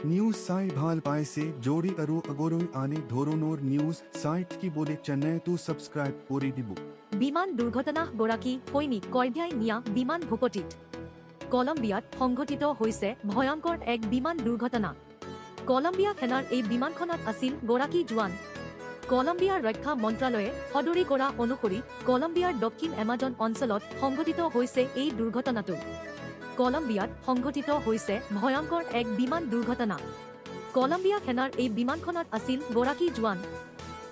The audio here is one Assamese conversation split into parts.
নিউজ চাই ভাল পাইছে যদি আৰু আগলৈ আনে ধৰণৰ নিউজ চাই থাকিবলৈ চেনেলটো ছাবস্ক্ৰাইব কৰি দিব। বিমান দুৰ্ঘটনা গৰাকী সৈনিক কঢ়িয়াই নিয়া বিমান ভূপতিত। কলম্বিয়াত সংঘটিত হৈছে ভয়ংকৰ এক বিমান দুৰ্ঘটনা। কলম্বিয়া সেনাৰ এই বিমানখনত আছিল গৰাকী জোৱান। কলম্বিয়াৰ ৰক্ষা মন্ত্ৰালয়ে সদৰি কৰা অনুসৰি কলম্বিয়াৰ দক্ষিণ এমাজন অঞ্চলত সংঘটিত হৈছে এই দুৰ্ঘটনাটো। কলম্বিয়াত সংঘটিত হৈছে ভয়ংকৰ এক বিমান দুৰ্ঘটনা। কলম্বিয়া সেনাৰ এই বিমানখনত আছিল গৰাকী জোৱান।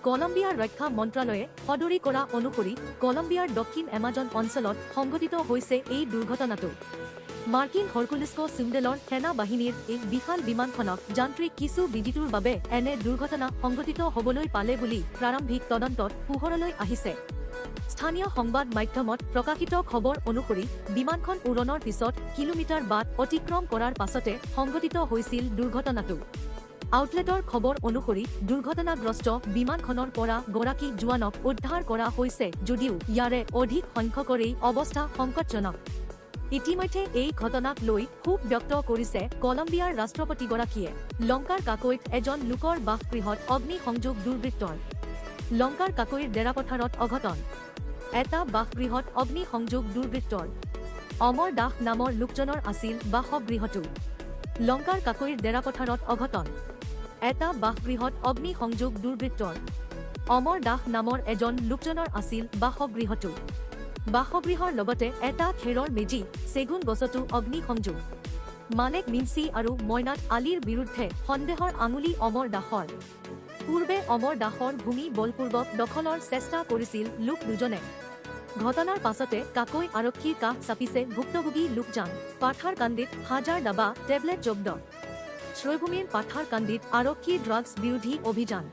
কলম্বিয়াৰ ৰক্ষা মন্ত্ৰালয়ে সদৰি কৰা অনুসৰি কলম্বিয়াৰ দক্ষিণ এমাজন অঞ্চলত সংঘটিত হৈছে এই দুৰ্ঘটনাটো। মাৰ্কিন হৰকুলিস্কো চিণ্ডেলৰ সেনা বাহিনীৰ এই বিশাল বিমানখনক যান্ত্ৰিক কিছু বিঘ্নিতৰ বাবে এনে দুৰ্ঘটনা সংঘটিত হ'বলৈ পালে বুলি প্ৰাৰম্ভিক তদন্তত পোহৰলৈ আহিছে। স্থানীয় সংবাদ মাধ্যমত প্ৰকাশিত খবৰ অনুসৰি বিমানখন উৰণৰ পিছত কিলোমিটাৰ বাট অতিক্ৰম কৰাৰ পাছতে সংঘটিত হৈছিল দুৰ্ঘটনাটো। আউটলেটৰ খবৰ অনুসৰি দুৰ্ঘটনাগ্ৰস্ত বিমানখনৰ পৰা গৰাকী জোৱানক উদ্ধাৰ কৰা হৈছে যদিও ইয়াৰে অধিক সংখ্যকৰেই অৱস্থা সংকটজনক। ইতিমধ্যে এই ঘটনাক লৈ ক্ষোভ ব্যক্ত কৰিছে কলম্বিয়াৰ ৰাষ্ট্ৰপতিগৰাকীয়ে। লংকাৰ কাকৈত এজন লোকৰ বাসগৃহত অগ্নিসংযোগ দুৰ্বৃত্তৰ। লংকাৰ কাকৈৰ ডেৰাপথাৰত অঘটন। এটা বাসগৃহত অগ্নিসংযোগ দুৰ্বৃত্তৰ। অমৰ দাস নামৰ লোকজনৰ আছিল বাসগৃহটো। লংকাৰ কাকৈৰ ডেৰাপথাৰত অঘটন। এটা বাসগৃহত অগ্নিসংযোগ দুৰ্বৃত্তৰ। অমৰ দাস নামৰ এজন লোকজনৰ আছিল বাসগৃহটো। বাসগৃহৰ লগতে এটা খেৰৰ মেজি, চেগুন গছতো অগ্নিসংযোগ। মানেক মিন্সি আৰু মইনাত আলীৰ বিৰুদ্ধে সন্দেহৰ আঙুলি অমৰ দাসৰ। পূৰ্বে অমৰ দাসৰ ভূমি বলপূৰ্বক দখলৰ চেষ্টা কৰিছিল লোক দুজনে। ঘটনাৰ পাছতে কাকৈ আৰক্ষীৰ কাষ চাপিছে ভুক্তভোগী লোকজন। পাথাৰকান্দিত হাজাৰ ডাবা টেবলেট জব্দ। শ্ৰয়ভূমিৰ পাথাৰকান্দিত আৰক্ষীৰ ড্ৰাগছ বিৰোধী অভিযান।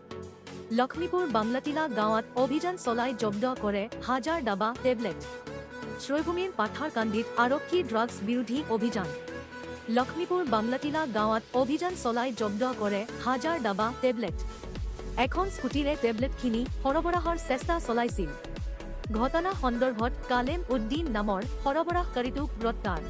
লক্ষ্মীপুৰ বামলাটিলা গাঁৱত অভিযান চলাই জব্দ কৰে হাজাৰ ডাবা টেবলেট। শ্ৰয়ভূমিৰ পাথাৰকান্দিত আৰক্ষীৰ ড্ৰাগছ বিৰোধী অভিযান। লক্ষ্মীপুৰ বামলাটিলা গাঁৱত অভিযান চলাই জব্দ কৰে হাজাৰ ডাবা টেবলেট। এখন স্কুটিৰে টেবলেটখিনি সৰবৰাহৰ চেষ্টা চলাইছিল। ঘটনা সন্দৰ্ভত কালেম উদ্দিন নামৰ সৰবৰাহকাৰীটোক গ্ৰেপ্তাৰ।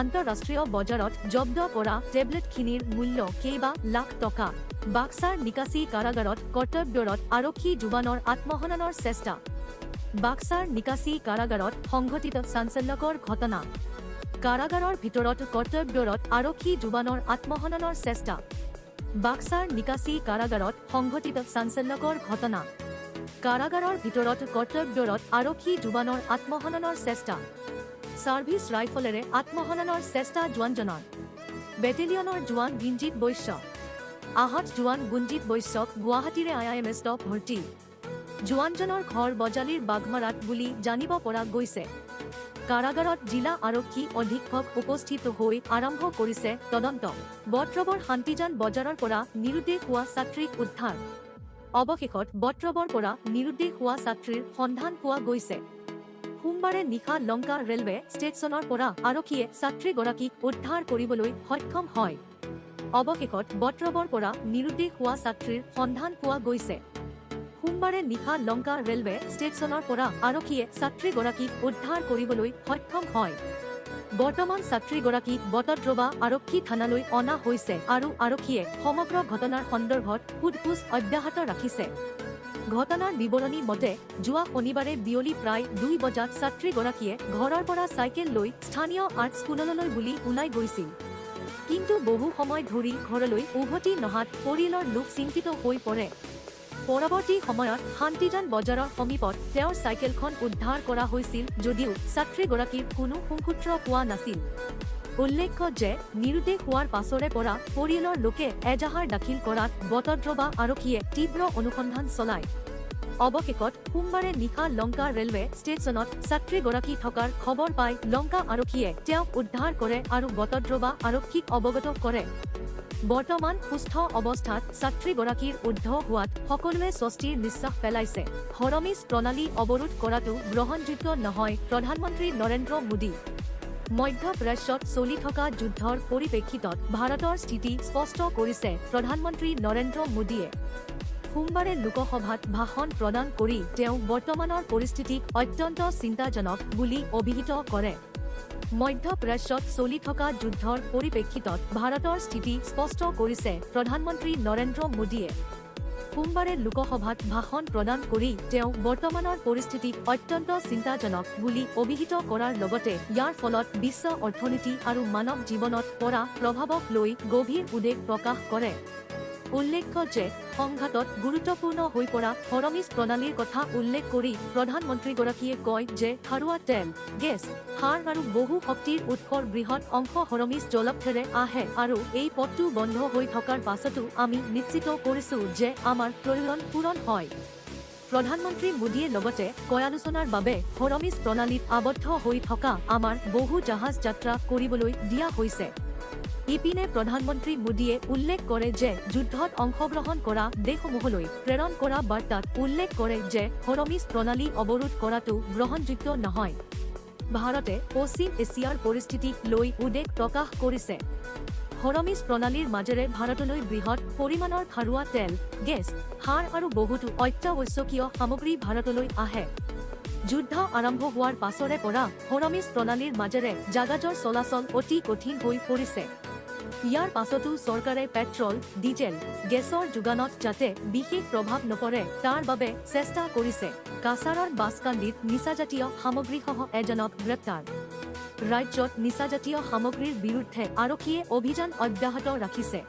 আন্তঃৰাষ্ট্ৰীয় বজাৰত জব্দ কৰা টেবলেটখিনিৰ মূল্য কেইবা লাখ টকা। বাক্সাৰ নিকাচি কাৰাগাৰত কৰ্তব্যৰত আৰক্ষী জোৱানৰ আত্মহননৰ চেষ্টা। বাক্সাৰ নিকাচি কাৰাগাৰত সংঘটিত চাঞ্চল্যকৰ ঘটনা। কাৰাগাৰৰ ভিতৰত কৰ্তব্যৰত আৰক্ষী জোৱানৰ আত্মহননৰ চেষ্টা। বাক্সাৰ নিকাচি কাৰাগাৰত সংঘটিত চাঞ্চল্যকৰ ঘটনা। কাৰাগাৰৰ ভিতৰত কৰ্তব্যৰত আৰক্ষী জোৱানৰ আত্মহননৰ চেষ্টা। ছাৰ্ভিচ ৰাইফলেৰে আত্মহননৰ চেষ্টা জোৱানজনৰ। বেটেলিয়নৰ জোৱান বিঞ্জিত বৈশ্য। আহত জোৱান গুঞ্জিত বৈশ্যক গুৱাহাটীৰে IIMত ভৰ্তি। জোৱানজনৰ ঘৰ বজালীৰ বাঘমাৰাত বুলি জানিব পৰা গৈছে। কাৰাগাৰত জিলা আৰক্ষী অধীক্ষক উপস্থিত হৈ আৰম্ভ কৰিছে তদন্ত। বট্ৰবৰ শান্তিজান বজাৰৰ পৰা নিৰুদ্দেশ হোৱা ছাত্ৰীক উদ্ধাৰ। অৱশেষত বট্ৰবৰ পৰা নিৰুদ্দেশ হোৱা ছাত্ৰীৰ সন্ধান পোৱা গৈছে। সোমবাৰে নিশা লংকা ৰেলৱে ষ্টেচনৰ পৰা আৰক্ষীয়ে ছাত্ৰীগৰাকীক উদ্ধাৰ কৰিবলৈ সক্ষম হয়। অৱশেষত বট্ৰবৰ পৰা নিৰুদ্দেশ হোৱা ছাত্ৰীৰ সন্ধান পোৱা গৈছে। সোমবাৰে নিশা লংকা ৰেলৱে ষ্টেচনৰ পৰা আৰক্ষীয়ে ছাত্ৰীগৰাকীক উদ্ধাৰ কৰিবলৈ সক্ষম হয়। বৰ্তমান ছাত্ৰীগৰাকীক বটদ্ৰৱা আৰক্ষী থানালৈ অনা হৈছে আৰু আৰক্ষীয়ে সমগ্ৰ ঘটনাৰ সন্দৰ্ভত সোধপোছ অব্যাহত ৰাখিছে। ঘটনাৰ বিৱৰণী মতে যোৱা শনিবাৰে বিয়লি প্ৰায় 2 বজাত ছাত্ৰীগৰাকীয়ে ঘৰৰ পৰা চাইকেল লৈ স্থানীয় আৰ্ট স্কুললৈ বুলি ওলাই গৈছিল। কিন্তু বহু সময় ধৰি ঘৰলৈ উভতি নহাত পৰিয়ালৰ লোক চিন্তিত হৈ পৰে। পৰৱৰ্তী সময়ত শান্তিজান বজাৰৰ সমীপত তেওঁৰ চাইকেলখন উদ্ধাৰ কৰা হৈছিল যদিও ছাত্ৰীগৰাকীৰ কোনো সুসূত্ৰ পোৱা নাছিল। উল্লেখ্য যে নিৰুদ্দেশ হোৱাৰ পাছৰে পৰা পৰিয়ালৰ লোকে এজাহাৰ দাখিল কৰাত বটদ্ৰৱা আৰক্ষীয়ে তীব্ৰ অনুসন্ধান চলায়। অৱশেষত সোমবাৰে নিশা লংকা ৰেলৱে ষ্টেচনত ছাত্ৰীগৰাকী থকাৰ খবৰ পাই লংকা আৰক্ষীয়ে তেওঁক উদ্ধাৰ কৰে আৰু বটদ্ৰৱা আৰক্ষীক অৱগত কৰে। বৰ্তমান সুস্থ অৱস্থাত ছাত্ৰীগৰাকীৰ উদ্ধাৰ হোৱাত সকলোৱে স্বস্তিৰ নিশ্বাস পেলাইছে। হৰমিজ প্ৰণালী অৱৰোধ কৰাটো গ্ৰহণযোগ্য নহয়, প্ৰধানমন্ত্ৰী নৰেন্দ্ৰ মোদী। মধ্যপ্ৰাচ্যত চলি থকা যুদ্ধৰ পৰিপ্ৰেক্ষিতত ভাৰতৰ স্থিতি স্পষ্ট কৰিছে প্ৰধানমন্ত্ৰী নৰেন্দ্ৰ মোদীয়ে। সোমবাৰে লোকসভাত ভাষণ প্ৰদান কৰি তেওঁ বৰ্তমানৰ পৰিস্থিতিক অত্যন্ত চিন্তাজনক বুলি অভিহিত কৰে। মধ্যপ্ৰাচ্যত চলি থকা যুদ্ধৰ পৰিপ্ৰেক্ষিতত ভাৰতৰ স্থিতি স্পষ্ট কৰিছে প্ৰধানমন্ত্ৰী নৰেন্দ্ৰ মোদীয়ে। সোমবাৰে লোকসভাত ভাষণ প্ৰদান কৰি তেওঁ বৰ্তমানৰ পৰিস্থিতিক অত্যন্ত চিন্তাজনক বুলি অভিহিত কৰাৰ লগতে ইয়াৰ ফলত বিশ্ব অৰ্থনীতি আৰু মানৱ জীৱনত পৰা প্ৰভাৱক লৈ গভীৰ উদ্বেগ প্ৰকাশ কৰে। উল্লেখ্য যে সংঘাতত গুৰুত্বপূৰ্ণ হৈ পৰা হৰমিজ প্ৰণালীৰ কথা উল্লেখ কৰি প্ৰধানমন্ত্ৰীগৰাকীয়ে কয় যে খাৰুৱা তেল, গেছ, সাৰ আৰু বহু শক্তিৰ উৎসৰ বৃহৎ অংশ হৰমিজ জলপথেৰে আহে আৰু এই পথটো বন্ধ হৈ থকাৰ পাছতো আমি নিশ্চিত কৰিছো যে আমাৰ প্ৰয়োজন পূৰণ হয়। প্ৰধানমন্ত্ৰী মোদীয়ে লগতে আলোচনাৰ বাবে হৰমিজ প্ৰণালীত আবদ্ধ হৈ থকা আমাৰ বহু জাহাজ যাত্ৰা কৰিবলৈ দিয়া হৈছে। ইপিনে প্ৰধানমন্ত্ৰী মোদীয়ে উল্লেখ কৰে যে যুদ্ধত অংশগ্ৰহণ কৰা দেশসমূহলৈ প্ৰেৰণ কৰা বাৰ্তাত উল্লেখ কৰে যে হৰমিজ প্ৰণালী অৱৰোধ কৰাটো গ্ৰহণযোগ্য নহয়। ভাৰতে পশ্চিম এছিয়াৰ পৰিস্থিতিক লৈ উদ্বেগ প্ৰকাশ কৰিছে। হৰমিজ প্ৰণালীৰ মাজেৰে ভাৰতলৈ বৃহৎ পৰিমাণৰ খাৰুৱা তেল, গেছ, সাৰ আৰু বহুতো অত্যাৱশ্যকীয় সামগ্ৰী ভাৰতলৈ আহে। যুদ্ধ আৰম্ভ হোৱাৰ পাছৰে পৰা হৰমিজ প্ৰণালীৰ মাজেৰে জাহাজৰ চলাচল অতি কঠিন হৈ পৰিছে। ইয়াৰ পাছতো চৰকাৰে পেট্ৰল, ডিজেল, গেছৰ যোগানত যাতে বিশেষ প্ৰভাৱ নপৰে তাৰ বাবে চেষ্টা কৰিছে। কাছাৰৰ বাছকান্দিত নিচাজাতীয় সামগ্ৰীসহ এজনক গ্ৰেপ্তাৰ। ৰাজ্যত নিচাজাতীয় সামগ্ৰীৰ বিৰুদ্ধে আৰক্ষীয়ে অভিযান অব্যাহত ৰাখিছে।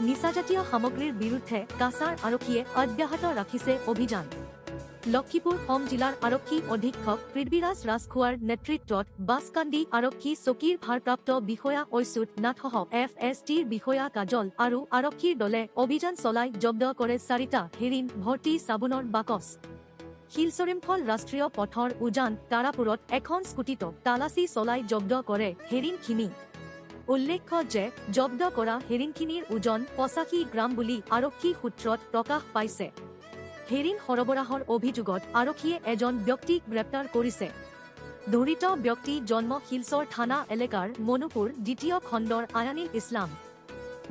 নিচাজাতীয় সামগ্ৰীৰ বিৰুদ্ধে কাছাৰ আৰক্ষীয়ে অব্যাহত ৰাখিছে অভিযান। লক্ষীপুৰ সম জিলাৰ আৰক্ষী অধীক্ষক পৃথ্বীৰাজ ৰাজখোৱাৰ নেতৃত্বত বাছকান্দি আৰক্ষী চকীৰ ভাৰপ্ৰাপ্ত বিষয়া অচ্যুত নাথসহ FSTৰ বিষয়া কাজল আৰু আৰক্ষীৰ দলে অভিযান চলাই জব্দ কৰে 4টা হেৰিন ভৰ্তি চাবোনৰ বাকচ। শিলচৰীমফল ৰাষ্ট্ৰীয় পথৰ উজান তাৰাপুৰত এখন স্কুটিত তালাচী চলাই জব্দ কৰে হেৰিনখিনি। উল্লেখ্য যে জব্দ কৰা হেৰিনখিনিৰ ওজন 85 গ্ৰাম বুলি আৰক্ষী সূত্ৰত প্ৰকাশ পাইছে। হেৰিন সৰবৰাহৰ অভিযোগত আৰক্ষীয়ে এজন ব্যক্তিক গ্ৰেপ্তাৰ কৰিছে। ধৃত ব্যক্তি জন্ম শিলচৰ থানা এলেকাৰ মনুপুৰ 2য় খণ্ডৰ আয়ানিল ইছলাম।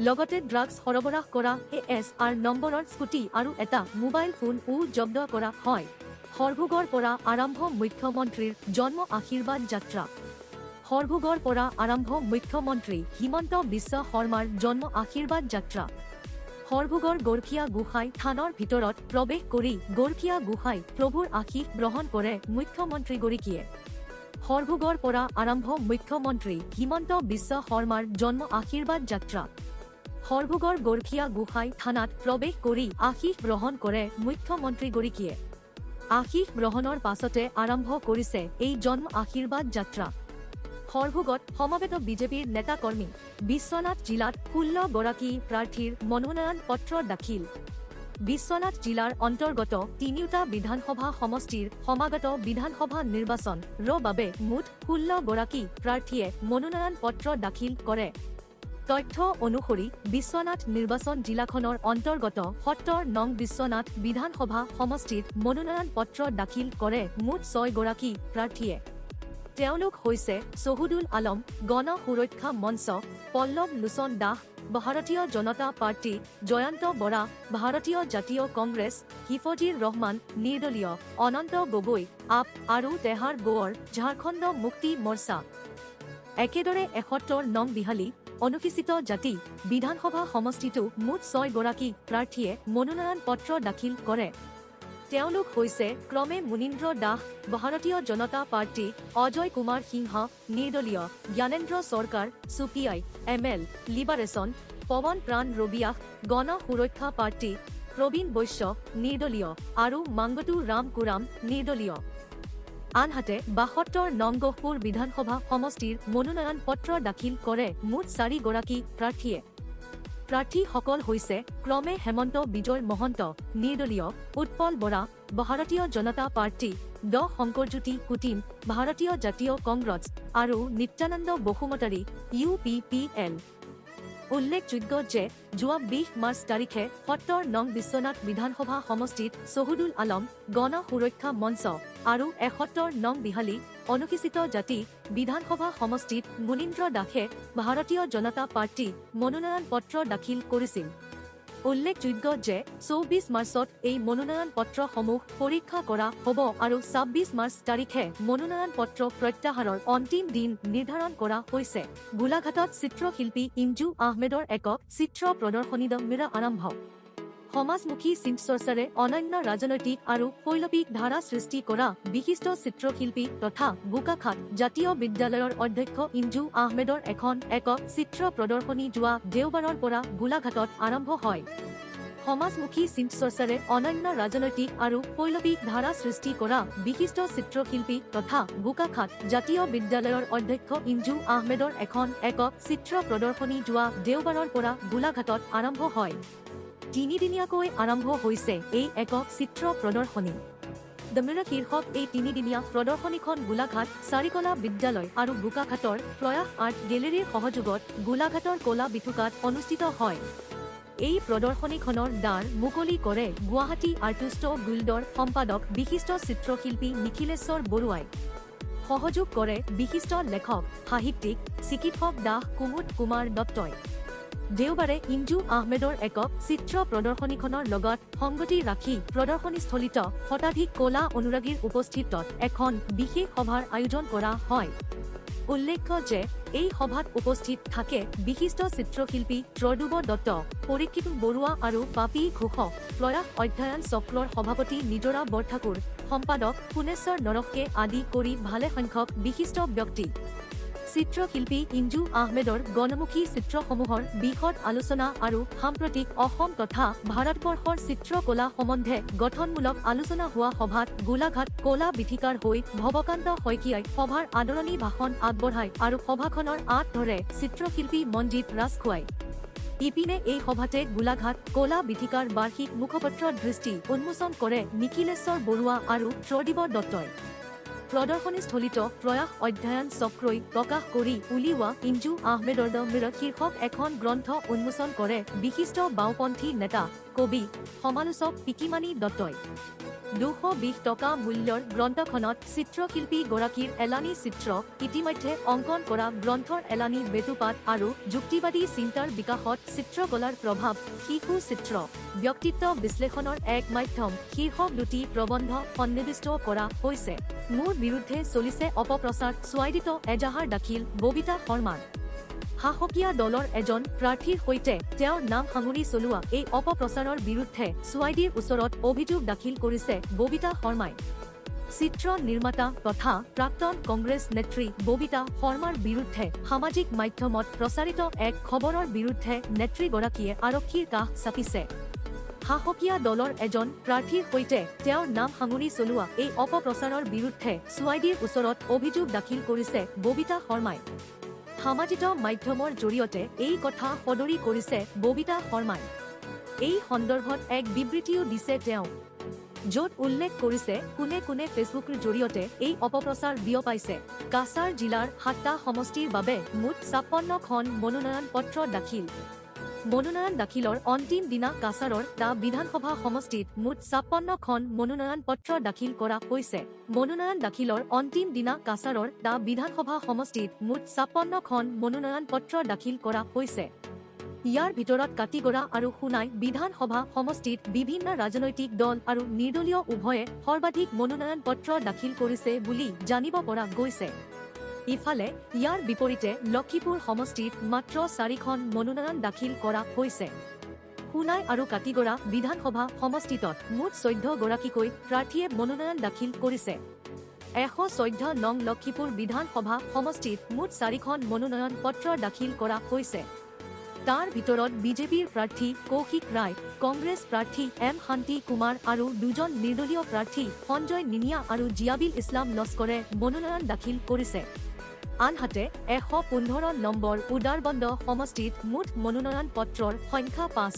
লগতে ড্ৰাগছ সৰবৰাহ কৰা ASR নম্বৰৰ স্কুটি আৰু এটা মোবাইল ফোনও জব্দ কৰা হয়। সৰভোগৰ পৰা আৰম্ভ মুখ্যমন্ত্ৰীৰ জন্ম আশীৰ্বাদ যাত্ৰা। সৰভোগৰ পৰা আৰম্ভ মুখ্যমন্ত্ৰী হিমন্ত বিশ্ব শৰ্মাৰ জন্ম আশীৰ্বাদ যাত্ৰা। সৰভোগৰ গৰখীয়া গোসাঁই থানৰ ভিতৰত প্ৰৱেশ কৰি গৰখীয়া গোসাঁই প্ৰভুৰ আশীষ গ্ৰহণ কৰে মুখ্যমন্ত্ৰীগৰাকীয়ে। সৰভোগৰ পৰা আৰম্ভ মুখ্যমন্ত্ৰী হিমন্ত বিশ্ব শৰ্মাৰ জন্ম আশীৰ্বাদ যাত্ৰা। সৰভোগৰ গৰখীয়া গোসাঁই থানাত প্ৰৱেশ কৰি আশীষ গ্ৰহণ কৰে মুখ্যমন্ত্ৰীগৰাকীয়ে। আশীষ গ্ৰহণৰ পাছতে আৰম্ভ কৰিছে এই জন্ম আশীৰ্বাদ যাত্ৰা। সৰভোগত সমবেত বিজেপিৰ নেতাকৰ্মী। বিশ্বনাথ জিলাত 16 গৰাকী প্ৰাৰ্থীৰ মনোনয়ন পত্ৰ দাখিল। বিশ্বনাথ জিলাৰ অন্তৰ্গত 3টা বিধানসভা সমষ্টিৰ সমাগত বিধানসভা নিৰ্বাচনৰ বাবে মুঠ 16 গৰাকী প্ৰাৰ্থীয়ে মনোনয়ন পত্ৰ দাখিল কৰে। তথ্য অনুসৰি বিশ্বনাথ নিৰ্বাচন জিলাখনৰ অন্তৰ্গত 70 নং বিশ্বনাথ বিধানসভা সমষ্টিত মনোনয়ন পত্ৰ দাখিল কৰে মুঠ 6 গৰাকী প্ৰাৰ্থীয়ে। তেওঁলোক হৈছে শহীদুল আলম, গণ সুৰক্ষা মঞ্চ, পল্লৱ লোচন দাস, ভাৰতীয় জনতা পাৰ্টি, জয়ন্ত বৰা, ভাৰতীয় জাতীয় কংগ্ৰেছ, হিফজিৰ ৰহমান, নিৰ্দলীয়, অনন্ত গগৈ, আপ আৰু তেহাৰ গোৱৰ, ঝাৰখণ্ড মুক্তি মৰ্চা। একেদৰে 71 নং বিহালী অনুসূচিত জাতি বিধানসভা সমষ্টিতো মুঠ 6 গৰাকী প্ৰাৰ্থীয়ে মনোনয়ন পত্ৰ দাখিল কৰে। তেওঁলোক হৈছে ক্ৰমে মুনীন্দ্ৰ দাস, ভাৰতীয় জনতা পাৰ্টি, অজয় কুমাৰ সিংহ, নিৰ্দলীয়, জ্ঞানেন্দ্ৰ চৰকাৰ, CPI, ML, লিবাৰেচন, পৱন প্ৰাণ ৰবিয়াস, গণ সুৰক্ষা পাৰ্টি, প্ৰবীণ বৈশ্য, নিৰ্দলীয় আৰু মাংগটু ৰাম কুৰাম, নিৰ্দলীয়। আনহাতে 72 নং গহপুৰ বিধানসভা সমষ্টিৰ মনোনয়ন পত্ৰ দাখিল কৰে মুঠ 4 গৰাকী প্ৰাৰ্থীয়ে। প্ৰাৰ্থীসকল হৈছে ক্ৰমে হেমন্ত বিজয় মহন্ত, নিৰ্দলীয়, উৎপল বৰা, ভাৰতীয় জনতা পাৰ্টি, ড শংকৰজ্যোতি কুটিম, ভাৰতীয় জাতীয় কংগ্ৰেছ আৰু নিত্যানন্দ বসুমতাৰী, UPPL। উল্লেখযোগ্য যে যোৱা 20 মাৰ্চ তাৰিখে 70 নং বিশ্বনাথ বিধানসভা সমষ্টিত শহীদুল আলম, গণ সুৰক্ষা মঞ্চ আৰু 71 নং বিহালী অনুসূচিত জাতি বিধানসভা সমষ্টিত মুনীন্দ্ৰ দাসে ভাৰতীয় জনতা পাৰ্টি মনোনয়ন পত্ৰ দাখিল কৰিছিল। উল্লেখযোগ্য যে 24 মাৰ্চত এই মনোনয়ন পত্ৰসমূহ পৰীক্ষা কৰা হ'ব আৰু 26 মাৰ্চ তাৰিখে মনোনয়ন পত্ৰ প্ৰত্যাহাৰৰ অন্তিম দিন নিৰ্ধাৰণ কৰা হৈছে। গোলাঘাটত চিত্ৰশিল্পী ইঞ্জু আহমেদৰ একক চিত্ৰ প্ৰদৰ্শনীৰে আৰম্ভ। সমাজমুখী চিন্তাচৰ্চাৰে অনন্য ৰাজনৈতিক আৰু শৈল্পিক ধাৰা সৃষ্টি কৰা বিশিষ্ট চিত্ৰশিল্পী তথা বোকাখাট জাতীয় বিদ্যালয়ৰ অধ্যক্ষ ইঞ্জু আহমেদৰ এখন একক চিত্ৰ প্ৰদৰ্শনী যোৱা দেওবাৰৰ পৰা গোলাঘাটত আৰম্ভ হয়। সমাজমুখী চিন্তাচৰ্চাৰে অনন্য ৰাজনৈতিক আৰু শৈল্পিক ধাৰা সৃষ্টি কৰা বিশিষ্ট চিত্ৰশিল্পী তথা বোকাখাট জাতীয় বিদ্যালয়ৰ অধ্যক্ষ ইঞ্জু আহমেদৰ এখন একক চিত্ৰ প্ৰদৰ্শনী যোৱা দেওবাৰৰ পৰা গোলাঘাটত আৰম্ভ হয়। তিনিদিনীয়াকৈ আৰম্ভ হৈছে এই একক চিত্ৰ প্ৰদৰ্শনী। দ্য মিৰৰ শীৰ্ষক এই তিনিদিনীয়া প্ৰদৰ্শনীখন গোলাঘাট চাৰিকলা বিদ্যালয় আৰু বোকাখাটৰ প্ৰয়াস আৰ্ট গেলেৰীৰ সহযোগত গোলাঘাটৰ কলা বিথুকাত অনুষ্ঠিত হয়। এই প্ৰদৰ্শনীখনৰ দ্বাৰ মুকলি কৰে গুৱাহাটী আৰ্টিষ্ট গিল্ডৰ সম্পাদক বিশিষ্ট চিত্ৰশিল্পী নিখিলেশ্বৰ বৰুৱাই। সহযোগ কৰে বিশিষ্ট লেখক সাহিত্যিক চিকিৎসক দাস কুমুদ কুমাৰ দত্তই। দেওবাৰে ইঞ্জু আহমেদৰ একক চিত্ৰ প্ৰদৰ্শনীখনৰ লগত সংগতি ৰাখি প্ৰদৰ্শনীস্থলীত শতাধিক কলা অনুৰাগীৰ উপস্থিতত এখন বিশেষ সভাৰ আয়োজন কৰা হয়। উল্লেখ্য যে এই সভাত উপস্থিত থাকে বিশিষ্ট চিত্ৰশিল্পী ত্ৰদুব দত্ত, পৰীক্ষিত বৰুৱা আৰু পাপী ঘোষ, প্ৰয়াস অধ্যয়ন চক্ৰৰ সভাপতি নিজৰা বৰঠাকুৰ, সম্পাদক সোণেশ্বৰ নৰকে আদি কৰি ভালেসংখ্যক বিশিষ্ট ব্যক্তি। চিত্ৰশিল্পী ইঞ্জু আহমেদৰ গণমুখী চিত্ৰসমূহৰ বিশদ আলোচনা আৰু সাম্প্ৰতিক অসম তথা ভাৰতবৰ্ষৰ চিত্ৰকলা সম্বন্ধে গঠনমূলক আলোচনা হোৱা সভাত গোলাঘাট কলা বিথিকাৰ হৈ ভৱকান্ত শইকীয়াই সভাৰ আদৰণি ভাষণ আগবঢ়ায় আৰু সভাখনৰ আঁত ধৰে চিত্ৰশিল্পী মনজিত ৰাজখোৱাই। ইপিনে এই সভাতে গোলাঘাট কলা বিথিকাৰ বাৰ্ষিক মুখপত্ৰ দৃষ্টি উন্মোচন কৰে নিখিলেশ্বৰ বৰুৱা আৰু ত্ৰদীপ দত্তই। প্ৰদৰ্শনীস্থলীত প্ৰয়াস অধ্যয়ন চক্ৰই প্ৰকাশ কৰি উলিওৱা ইঞ্জু আহমেদৰ দ্য মিৰৰ শীৰ্ষক এখন গ্ৰন্থ উন্মোচন কৰে বিশিষ্ট বাওঁপন্থী নেতা কবি সমালোচক পিকিমানি দত্তই। 220 টকা মূল্যৰ গ্ৰন্থখনত চিত্ৰশিল্পীগৰাকীৰ এলানি চিত্ৰ, ইতিমধ্যে অংকন কৰা গ্ৰন্থৰ এলানি বেতুপাত আৰু যুক্তিবাদী চিন্তাৰ বিকাশত চিত্ৰকলাৰ প্ৰভাৱ, শিশু চিত্ৰ, ব্যক্তিত্ব বিশ্লেষণৰ এক মাধ্যম শীৰ্ষক দুটি প্ৰবন্ধ সন্নিৱিষ্ট কৰা হৈছে। মোৰ বিৰুদ্ধে চলিছে অপপ্ৰচাৰ, চুৱাইডিত এজাহাৰ দাখিল ববিতা শৰ্মাৰ। শাসকীয় দলৰ এজন প্ৰাৰ্থীৰ সৈতে তেওঁৰ নাম সাঙুৰি চলোৱা এই অপপ্ৰচাৰৰ বিৰুদ্ধে চুৱাইডিৰ ওচৰত অভিযোগ দাখিল কৰিছে ববিতা শৰ্মাই। চিত্ৰ নিৰ্মাতা তথা প্ৰাক্তন কংগ্ৰেছ নেত্ৰী ববিতা শৰ্মাৰ বিৰুদ্ধে সামাজিক মাধ্যমত প্ৰচাৰিত এক খবৰৰ বিৰুদ্ধে নেত্ৰীগৰাকীয়ে আৰক্ষীৰ কাষ চাপিছে। শাসকীয় দলৰ এজন প্ৰাৰ্থীৰ সৈতে তেওঁৰ নাম সাঙুৰি চলোৱা এই অপপ্ৰচাৰৰ বিৰুদ্ধে চুৱাইডিৰ ওচৰত অভিযোগ দাখিল কৰিছে ববিতা শৰ্মাই। সামাজিক মাধ্যমৰ জৰিয়তে এই কথা সদৰি কৰিছে ববিতা শৰ্মাই। এই সন্দৰ্ভত এক বিবৃতিও দিছে তেওঁ, য'ত উল্লেখ কৰিছে কোনে কোনে ফেচবুকৰ জৰিয়তে এই অপপ্ৰচাৰ বিয়পাইছে। কাছাৰ জিলাৰ 7টা সমষ্টিৰ বাবে মুঠ 56খন মনোনয়ন পত্ৰ দাখিল। মনোনয়ন দাখিলৰ অন্তিম দিনা কাছাৰৰ টা বিধানসভা সমষ্টিত মুঠ 56খন মনোনয়ন পত্ৰ দাখিল কৰা হৈছে। মনোনয়ন দাখিলৰ অন্তিম দিনা কাছাৰৰ টা বিধানসভা সমষ্টিত মুঠ 56খন মনোনয়ন পত্ৰ দাখিল কৰা হৈছে। ইয়াৰ ভিতৰত কাটিগড়া আৰু সোণাই বিধানসভা সমষ্টিত বিভিন্ন ৰাজনৈতিক দল আৰু নিৰ্দলীয় উভয়ে সৰ্বাধিক মনোনয়ন পত্ৰ দাখিল কৰিছে বুলি জানিব পৰা গৈছে। ইফালে ইয়াৰ বিপৰীতে লক্ষীপুৰ সমষ্টিত মাত্ৰ 4খন মনোনয়ন দাখিল কৰা হৈছে। সোণাই আৰু কাটিগড়া বিধানসভা সমষ্টিত মুঠ 14 গৰাকীকৈ প্ৰাৰ্থীয়ে মনোনয়ন দাখিল কৰিছে। 114 নং লক্ষীপুৰ বিধানসভা সমষ্টিত মুঠ 4খন মনোনয়ন পত্ৰ দাখিল কৰা হৈছে। তাৰ ভিতৰত বিজেপিৰ প্ৰাৰ্থী কৌশিক ৰায়, কংগ্ৰেছ প্ৰাৰ্থী এম শান্তি কুমাৰ আৰু দুজন নিৰ্দলীয় প্ৰাৰ্থী সঞ্জয় নিনিয়া আৰু জিয়াবিল ইছলাম লস্কৰে মনোনয়ন দাখিল কৰিছে। আনহাতে 115 নম্বৰ উদাৰবন্দ সমষ্টিত মুঠ মনোনয়ন পত্ৰৰ সংখ্যা 5।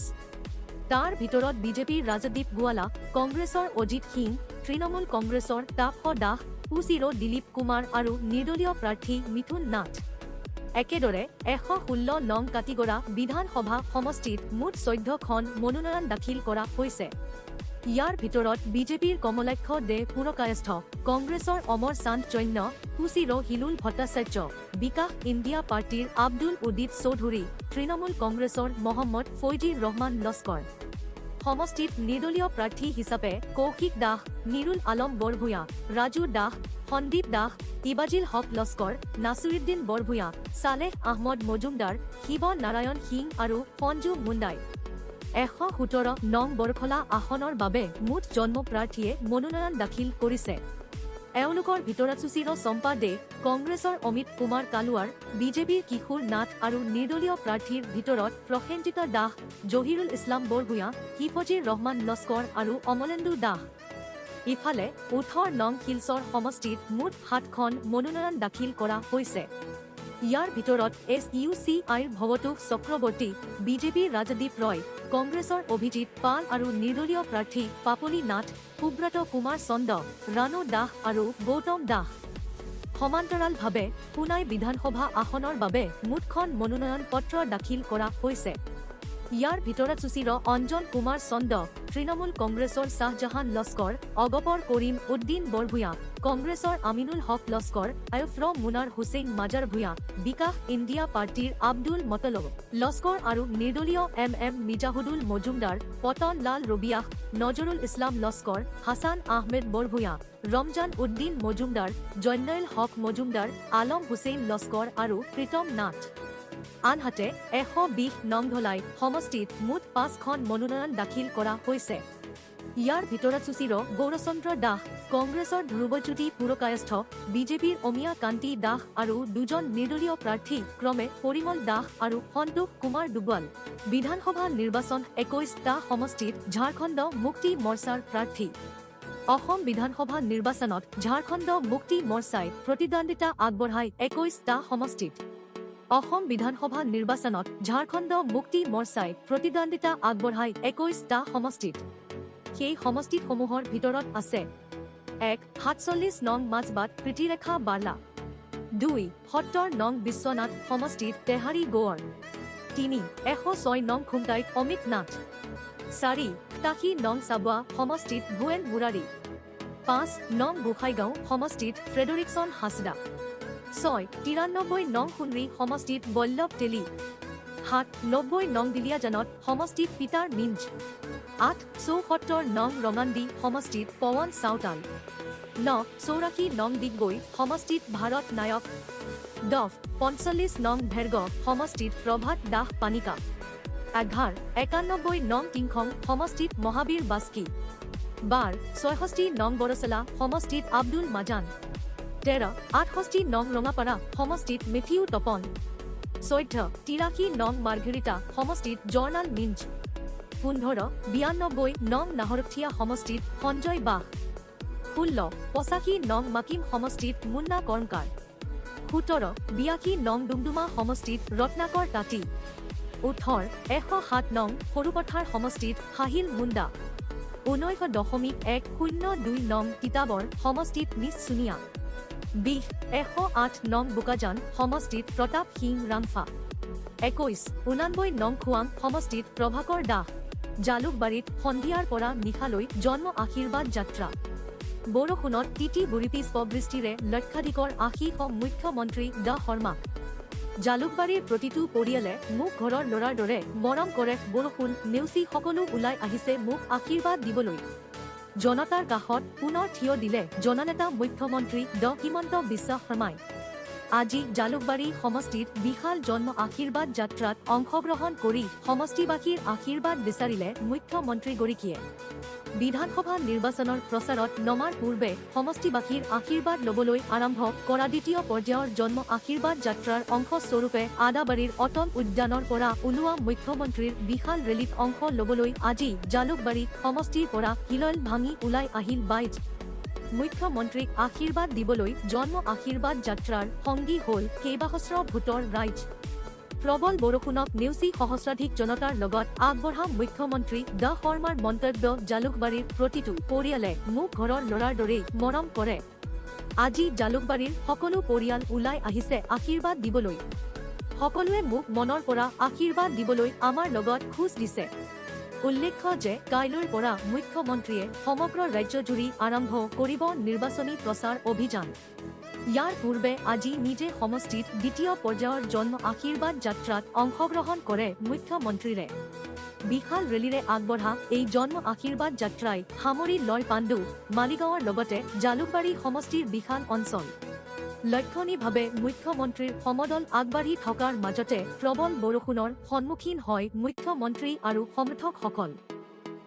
তাৰ ভিতৰত বিজেপিৰ ৰাজদীপ গোৱালা, কংগ্ৰেছৰ অজিত সিং, তৃণমূল কংগ্ৰেছৰ তাপস দাস, পুচিৰ দিলীপ কুমাৰ আৰু নিৰ্দলীয় প্ৰাৰ্থী মিথুন নাথ। একেদৰে 116 নং কাটিগড়া বিধানসভা সমষ্টিত মুঠ 14খন মনোনয়ন দাখিল কৰা হৈছে। ইয়াৰ ভিতৰত বিজেপিৰ কমলাক্ষ দে পুৰকায়স্থ, কংগ্ৰেছৰ অমৰ চান্দ জৈন্য, কুচিৰ হিলুল ভট্টাচাৰ্য, বিকাশ ইণ্ডিয়া পাৰ্টিৰ আব্দুল উদিত চৌধুৰী, তৃণমূল কংগ্ৰেছৰ মহম্মদ ফৈজিৰ ৰহমান লস্কৰ। সমষ্টিত নিৰ্দলীয় প্ৰাৰ্থী হিচাপে কৌশিক দাস, নিৰুল আলম বৰভূঞা, ৰাজু দাস, সন্দীপ দাস, ইবাজিল হক লস্কৰ, নাছিৰুদ্দিন বৰভূঞা, ছালেহ আহমদ মজুমদাৰ, শিৱ নাৰায়ণ সিং আৰু সঞ্জু মুণ্ডাই ১১৭ নং বৰখলা আসনৰ বাবে মুঠ জন্ম প্ৰাৰ্থীয়ে মনোনয়ন দাখিল কৰিছে। এওঁলোকৰ ভিতৰত সুচিৰ চম্পা দে, কংগ্ৰেছৰ অমিত কুমাৰ কালুৱাৰ, বিজেপিৰ কিশোৰ নাথ আৰু নিৰ্দলীয় প্ৰাৰ্থীৰ ভিতৰত প্ৰসেনজিত দাস, জহিৰুল ইছলাম বৰভূঞা, হিফজিৰ ৰহমান লস্কৰ আৰু অমলেন্দু দাস। ইফালে ১৮ নং শিলচৰ সমষ্টিত মুঠ ৭খন মনোনয়ন দাখিল কৰা হৈছে। ইয়াৰ ভিতৰত SUCIৰ ভৱতোষ চক্ৰৱৰ্তী, বিজেপিৰ ৰাজদীপ ৰয়, কংগ্ৰেছৰ অভিজিৎ পাল আৰু নিৰ্দলীয় প্ৰাৰ্থী পাপলি নাথ, সুব্ৰত কুমাৰ চন্দ, ৰাণু দাস আৰু গৌতম দাস। সমান্তৰালভাৱে পুনাই বিধানসভা আসনৰ বাবে মুঠখন মনোনয়ন পত্ৰ দাখিল কৰা হৈছে। ইয়াৰ ভিতৰত সুচিৰ অঞ্জন কুমাৰ চন্দ, তৃণমূল কংগ্ৰেছৰ শ্বাহজাহান লস্কৰ, অগপৰ কৰিম উদ্দিন বৰভূঞা, কংগ্ৰেছৰ আমিনুল হক লস্কৰ, আয়ুফ্ৰ মুনাৰ হুছেইন মাজাৰ ভূঞা, বিকাশ ইণ্ডিয়া পাৰ্টিৰ আব্দুল মতলব লস্কৰ আৰু নিৰ্দলীয় MM মিজাহুদুল মজুমদাৰ, পতন লাল ৰবিয়াহ, নজৰুল ইছলাম লস্কৰ, হাছান আহমেদ বৰভূঞা, ৰমজান উদ্দিন মজুমদাৰ, জন্নইল হক মজুমদাৰ, আলম হুছেইন লস্কৰ আৰু প্ৰীতম নাথ। আনহাতে ১২০ নং ধলাই সমষ্টিত মুঠ ৫খন মনোনয়ন দাখিল কৰা হৈছে। ইয়াৰ ভিতৰত সুচিৰ গৌৰচন্দ্ৰ দাস, কংগ্ৰেছৰ ধ্ৰুৱজ্যোতি পুৰকায়স্থ, বিজেপিৰ অমিয়া কান্তি দাস আৰু দুজন নিৰ্দলীয় প্ৰাৰ্থী ক্ৰমে পৰিমল দাস আৰু সন্তোষ কুমাৰ দুগল। বিধানসভা নিৰ্বাচন ২১টা সমষ্টিত ঝাৰখণ্ড মুক্তি মৰ্চাৰ প্ৰাৰ্থী। অসম বিধানসভা নিৰ্বাচনত ঝাৰখণ্ড মুক্তি মৰ্চাই প্ৰতিদ্বন্দ্বিতা আগবঢ়ায় ২১টা সমষ্টিত। অসম বিধানসভা নিৰ্বাচনত ঝাৰখণ্ড মুক্তি মৰ্চাই প্ৰতিদ্বন্দ্বিতা আগবঢ়ায় ২১টা সমষ্টিত। সেই সমষ্টিসমূহৰ ভিতৰত আছে ১. ৪৭ নং মাজবাট প্ৰীতিৰেখা বাৰ্লা, ২. ৭০ নং বিশ্বনাথ সমষ্টিত তেহাৰী গোৱৰ, ৩. ১০৬ নং খুমটাইত অমিত নাথ, ৪. ৮৭ নং চাবুৱা সমষ্টিত ভুৱেন মুৰাৰী, ৫. নং গোসাইগাঁও সমষ্টিত ফ্ৰেডৰিকছন হাছদা, ৬. ৯৩ নং সোণৰী সমষ্টিত বল্লভ তেলী, ৭. ৯০ নং দিলিয়াজানত সমষ্টিত পিটাৰ মিঞ্জ, ৮. ৭৪ নং ৰঙান্দি সমষ্টিত পৱন চাওতাল, ৯. ৮৪ নং ডিগবৈ সমষ্টিত ভাৰত নায়ক, ১০. ৪৫ নং ভেৰগ সমষ্টিত প্ৰভাত দাস পানিকা, ১১. ৯১ নং টিংখং সমষ্টিত মহাবীৰ বাস্কি, ১২. ৬৬ নং বৰচলা সমষ্টিত আব্দুল মাজান, ১৩. ৬৮ নং ৰঙাপাৰা সমষ্টিত মেথিউ তপন, ১৪. ৮৩ নং মাৰ্ঘেৰিটা সমষ্টিত জৰ্নাল মিঞ্জ, ১৫. ৯২ নং নাহৰকঠীয়া সমষ্টিত সঞ্জয় বাস, ১৬. ৮৫ নং মাকিম সমষ্টিত মুন্না কৰ্মকাৰ, ১৭. ৮২ নং ডুমডুমা সমষ্টিত ৰত্নাকৰ তাঁতী, ১৮. ১০৭ নং সৰুপথাৰ সমষ্টিত হাহিল মুণ্ডা, ১৯.১০২ নং তিতাবৰ সমষ্টিত মিছ ছোনিয়া, ২০. ১০৮ নং বোকাজান সমষ্টিত প্ৰতাপ সিং ৰাংফা, ২১. ৮৯ নং খোৱাং সমষ্টিত প্ৰভাকৰ দাস। জালুকবাৰীত সন্ধিয়াৰ পৰা নিশালৈ জন্ম আশীৰ্বাদ যাত্ৰা। বৰষুণত তিতি বুৰি পুষ্পবৃষ্টিৰে লক্ষাধিকৰ আশীষ মুখ্যমন্ত্ৰী ড শৰ্মা। জালুকবাৰীৰ প্ৰতিটো পৰিয়ালে মোক ঘৰৰ ল'ৰাৰ দৰে মৰম কৰে। বৰষুণ নেওচি সকলো ওলাই আহিছে মোক আশীৰ্বাদ দিবলৈ। জনতাৰ কাষত পুনৰ থিয় দিলে জননেতা মুখ্যমন্ত্ৰী ড হিমন্ত বিশ্ব শৰ্মাই। আজি জালুকবাৰী সমষ্টিত বিশাল জন্ম আশীৰ্বাদ যাত্ৰাত অংশগ্ৰহণ কৰি সমষ্টিবাসীৰ আশীৰ্বাদ বিচাৰিলে মুখ্যমন্ত্ৰীগৰাকীয়ে। বিধানসভা নিৰ্বাচনৰ প্ৰচাৰত নমাৰ পূৰ্বে সমষ্টিবাসীৰ আশীৰ্বাদ ল'বলৈ আৰম্ভ কৰা দ্বিতীয় পৰ্যায়ৰ জন্ম আশীৰ্বাদ যাত্ৰাৰ অংশস্বৰূপে আদাবাৰীৰ অটল উদ্যানৰ পৰা ওলোৱা মুখ্যমন্ত্ৰীৰ বিশাল ৰেলীত অংশ ল'বলৈ আজি জালুকবাৰী সমষ্টিৰ পৰা হিলল ভাঙি ওলাই আহিল বাইজ। মুখ্যমন্ত্ৰীক আশীৰ্বাদ দিবলৈ জন্ম আশীৰ্বাদ যাত্ৰাৰ সংগী হ'ল কেইবাসহস্ৰ ভোটৰ ৰাইজ। প্ৰবল বৰষুণক নেওচি সহস্ৰাধিক জনতাৰ লগত আগবঢ়া মুখ্যমন্ত্ৰী ড শৰ্মাৰ মন্তব্য। জালুকবাৰীৰ প্ৰতিটো পৰিয়ালে মোক ঘৰৰ ল'ৰাৰ দৰেই মৰম কৰে। আজি জালুকবাৰীৰ সকলো পৰিয়াল ওলাই আহিছে আশীৰ্বাদ দিবলৈ। সকলোৱে মোক মনৰ পৰা আশীৰ্বাদ দিবলৈ আমাৰ লগত খোজ দিছে। উল্লেখ্য যে কাইলৈৰ পৰা মুখ্যমন্ত্ৰীয়ে সমগ্ৰ ৰাজ্যজুৰি আৰম্ভ কৰিব নিৰ্বাচনী প্ৰচাৰ অভিযান। ইয়াৰ পূৰ্বে আজি নিজে সমষ্টিত দ্বিতীয় পৰ্যায়ৰ জন্ম আশীৰ্বাদ যাত্ৰাত অংশগ্ৰহণ কৰে মুখ্যমন্ত্ৰীৰে। বিশাল ৰেলীৰে আগবঢ়া এই জন্ম আশীৰ্বাদ যাত্ৰাই সামৰি লয় পাণ্ডু, মালিগাঁৱৰ লগতে জালুকবাৰী সমষ্টিৰ বিশাল অঞ্চল। লক্ষণীয়ভাৱে মুখ্যমন্ত্ৰীৰ সমদল আগবাঢ়ি থকাৰ মাজতে প্ৰবল বৰষুণৰ সন্মুখীন হয় মুখ্যমন্ত্ৰী আৰু সমৰ্থকসকল।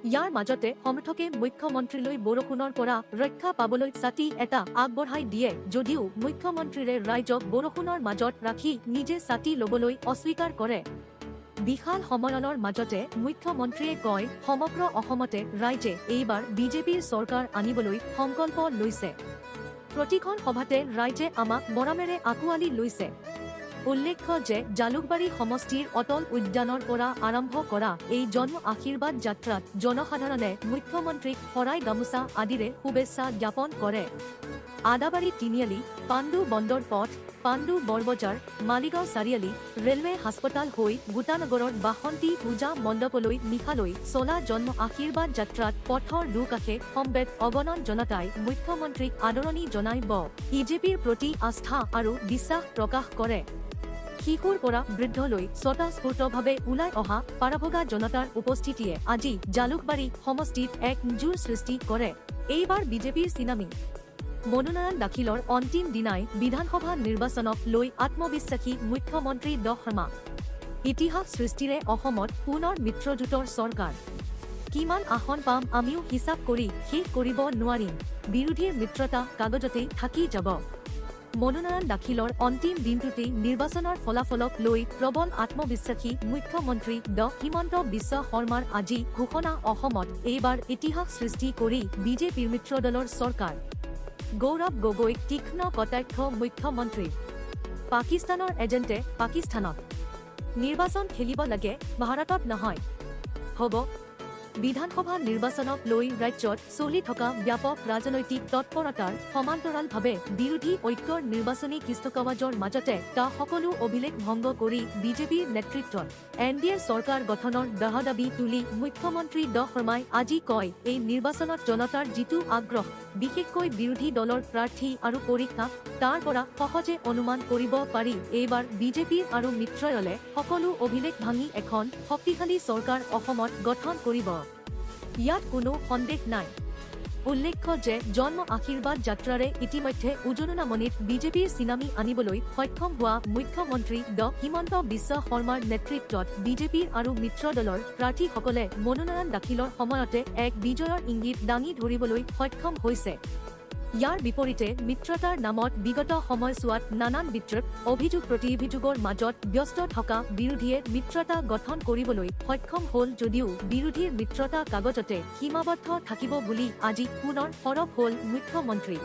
ইয়াৰ মাজতে সমৰ্থকে মুখ্যমন্ত্ৰীলৈ বৰষুণৰ পৰা ৰক্ষা পাবলৈ ছাতি এটা আগবঢ়াই দিয়ে যদিও মুখ্যমন্ত্ৰীৰে ৰাইজক বৰষুণৰ মাজত ৰাখি নিজে ছাতি ল'বলৈ অস্বীকাৰ কৰে। বিশাল সন্মিলনৰ মাজতে মুখ্যমন্ত্ৰীয়ে কয়, সমগ্ৰ অসমতে ৰাইজে এইবাৰ বিজেপিৰ চৰকাৰ আনিবলৈ সংকল্প লৈছে। প্ৰতিখন সভাতে ৰাইজে আমাক মৰমেৰে আঁকোৱালি লৈছে। উল্লেখ্য যে জালুকবাৰী সমষ্টিৰ অটল উদ্যানৰ পৰা আৰম্ভ কৰা এই জন্ম আশীৰ্বাদ যাত্ৰাত জনসাধাৰণে মুখ্যমন্ত্ৰীক শৰাই গামোচা আদিৰে শুভেচ্ছা জ্ঞাপন কৰে। আদাবাৰী তিনিআলি, পাণ্ডু বন্দৰ পথ, পাণ্ডু বৰবজাৰ, মালিগাঁও চাৰিআলি, ৰেলৱে হাস্পতাল হৈ গোটানগৰৰ বাসন্তী পূজা মণ্ডপলৈ নিশালৈ চলা জন্ম আশীৰ্বাদ যাত্ৰাত পথৰ দুকাষে সমবেত অগণন জনতাই মুখ্যমন্ত্ৰীক আদৰণি জনাই বিজেপিৰ প্ৰতি আস্থা আৰু বিশ্বাস প্ৰকাশ কৰে। শিশুৰ পৰা বৃদ্ধলৈ স্বতঃস্ফূৰ্তভাৱে ওলাই অহা পাৰাভগা জনতাৰ উপস্থিতিয়ে আজি জালুকবাৰী সমষ্টিত এক জোৰ সৃষ্টি কৰে। এইবাৰ বিজেপিৰ চিনামী মনোনয়ন দাখিলৰ অন্তিম দিনাই বিধানসভা নিৰ্বাচনক লৈ আত্মবিশ্বাসী মুখ্যমন্ত্ৰী ড শৰ্মা। ইতিহাস সৃষ্টিৰে অসমত পুনৰ মিত্ৰজোঁটৰ চৰকাৰ। কিমান আসন পাম আমিও হিচাপ কৰি শেষ কৰিব নোৱাৰিম, বিৰোধীৰ মিত্ৰতা কাগজতেই থাকি যাব। মনোনয়ন দাখিলৰ অন্তিম দিনটোতেই নিৰ্বাচনৰ ফলাফলক লৈ প্ৰবল আত্মবিশ্বাসী মুখ্যমন্ত্ৰী ড হিমন্ত বিশ্ব শৰ্মাৰ আজি ঘোষণা, অসমত এইবাৰ ইতিহাস সৃষ্টি কৰি বিজেপিৰ মিত্ৰদলৰ চৰকাৰ। গৌৰৱ গগৈক তীক্ষ্ণ কটাক্ষ মুখ্যমন্ত্ৰীৰ। পাকিস্তানৰ এজেণ্টে পাকিস্তানত নিৰ্বাচন খেলিব লাগে, ভাৰতত নহয়। হ'ব বিধানসভা নিৰ্বাচনক লৈ ৰাজ্যত চলি থকা ব্যাপক ৰাজনৈতিক তৎপৰতাৰ সমান্তৰালভাৱে বিৰোধী ঐক্যৰ নিৰ্বাচনী কিস্তকাৱাজৰ মাজতে তা সকলো অভিলেখ ভংগ কৰি বিজেপিৰ নেতৃত্বত এনডিএ চৰকাৰ গঠনৰ দাবী তুলি মুখ্যমন্ত্ৰী ড শৰ্মাই আজি কয়, এই নিৰ্বাচনত জনতাৰ যিটো আগ্ৰহ, বিশেষকৈ বিৰোধী দলৰ প্ৰাৰ্থী আৰু পৰীক্ষা, তাৰ পৰা সহজে অনুমান কৰিব পাৰি এইবাৰ বিজেপিৰ আৰু মিত্ৰদলে সকলো অভিলেখ ভাঙি এখন শক্তিশালী চৰকাৰ অসমত গঠন কৰিব। ইয়াত কোনো সন্দেহ নাই। উল্লেখ্য যে জন্ম আশীৰ্বাদ যাত্ৰাৰে ইতিমধ্যে উজনিত বিজেপিৰ চিনামী আনিবলৈ সক্ষম হোৱা মুখ্যমন্ত্ৰী ড হিমন্ত বিশ্ব শৰ্মাৰ নেতৃত্বত বিজেপিৰ আৰু মিত্ৰদলৰ প্ৰাৰ্থীসকলে মনোনয়ন দাখিলৰ সময়তে এক বিজয়ৰ ইংগিত দাঙি ধৰিবলৈ সক্ষম হৈছে। ইয়াৰ বিপৰীতে মিত্ৰতাৰ নামত বিগত সময়ছোৱাত নানান বিতৰ্ক, অভিযোগ প্ৰতিভিযোগৰ মাজত ব্যস্ত থকা বিৰোধীয়ে মিত্ৰতা গঠন কৰিবলৈ সক্ষম হ'ল যদিও বিৰোধীৰ মিত্ৰতা কাগজতে সীমাবদ্ধ থাকিব বুলি আজি পুনৰ সৰব হ'ল মুখ্যমন্ত্ৰী।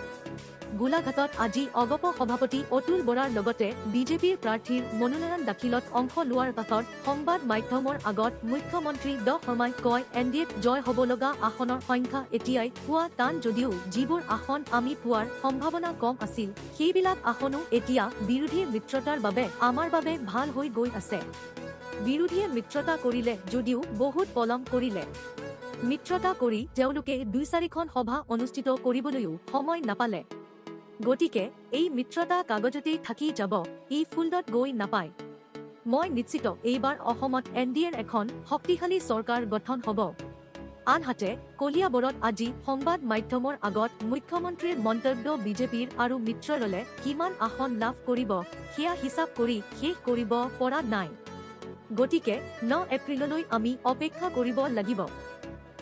গোলাঘাটত আজি অগপ সভাপতি অতুল বৰাৰ লগতে বিজেপিৰ প্ৰাৰ্থীৰ মনোনয়ন দাখিলত অংশ লোৱাৰ পাছত সংবাদ মাধ্যমৰ আগত মুখ্যমন্ত্ৰী ড শৰ্মাই কয়, এনডিএত জয় হ'ব লগা আসনৰ সংখ্যা এতিয়াই পোৱা টান যদিও যিবোৰ আসন আমি পোৱাৰ সম্ভাৱনা কম আছিল, সেইবিলাক আসনো এতিয়া বিৰোধীৰ মিত্ৰতাৰ বাবে আমাৰ বাবে ভাল হৈ গৈ আছে। বিৰোধীয়ে মিত্ৰতা কৰিলে যদিও বহুত পলম কৰিলে। মিত্ৰতা কৰি তেওঁলোকে ২-৪খন সভা অনুষ্ঠিত কৰিবলৈও সময় নাপালে। গতিকে এই মিত্ৰতা কাগজতেই থাকি যাব, ই ফিল্ডত গৈ নাপায়। মই নিশ্চিত এইবাৰ অসমত এনডিএৰ এখন শক্তিশালী চৰকাৰ গঠন হ'ব। আনহাতে কলিয়াবৰত আজি সংবাদ মাধ্যমৰ আগত মুখ্যমন্ত্ৰীৰ মন্তব্য, বিজেপিৰ আৰু মিত্ৰদলে কিমান আসন লাভ কৰিব সেয়া হিচাপ কৰি শেষ কৰিব পৰা নাই। গতিকে ৯ এপ্ৰিললৈ আমি অপেক্ষা কৰিব লাগিব।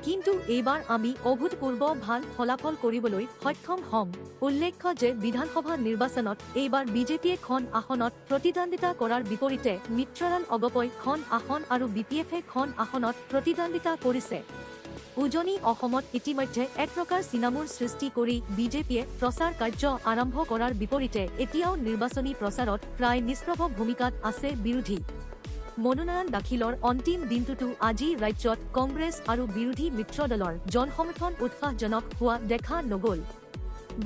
কিন্তু এইবাৰ আমি অভূতপূৰ্ব ভাল ফলাফল কৰিবলৈ সক্ষম হ'ম। উল্লেখ্য যে বিধানসভা নিৰ্বাচনত এইবাৰ বিজেপিয়ে খন আসনত প্ৰতিদ্বন্দ্বিতা কৰাৰ বিপৰীতে মিত্ৰদল অগপই খন আসন আৰু বিপিএফে খন আসনত প্ৰতিদ্বন্দ্বিতা কৰিছে। উজনি অসমত ইতিমধ্যে এক প্ৰকাৰ চিনামুৰ সৃষ্টি কৰি বিজেপিয়ে প্ৰচাৰ কাৰ্য আৰম্ভ কৰাৰ বিপৰীতে এতিয়াও নিৰ্বাচনী প্ৰচাৰত প্ৰায় নিষ্প্ৰভ ভূমিকাত আছে বিৰোধী। মনোনয়ন দাখিলৰ অন্তিম দিনটোতো আজি ৰাজ্যত কংগ্ৰেছ আৰু বিৰোধী মিত্ৰদলৰ জনসমৰ্থন উৎসাহজনক হোৱা দেখা নগ'ল।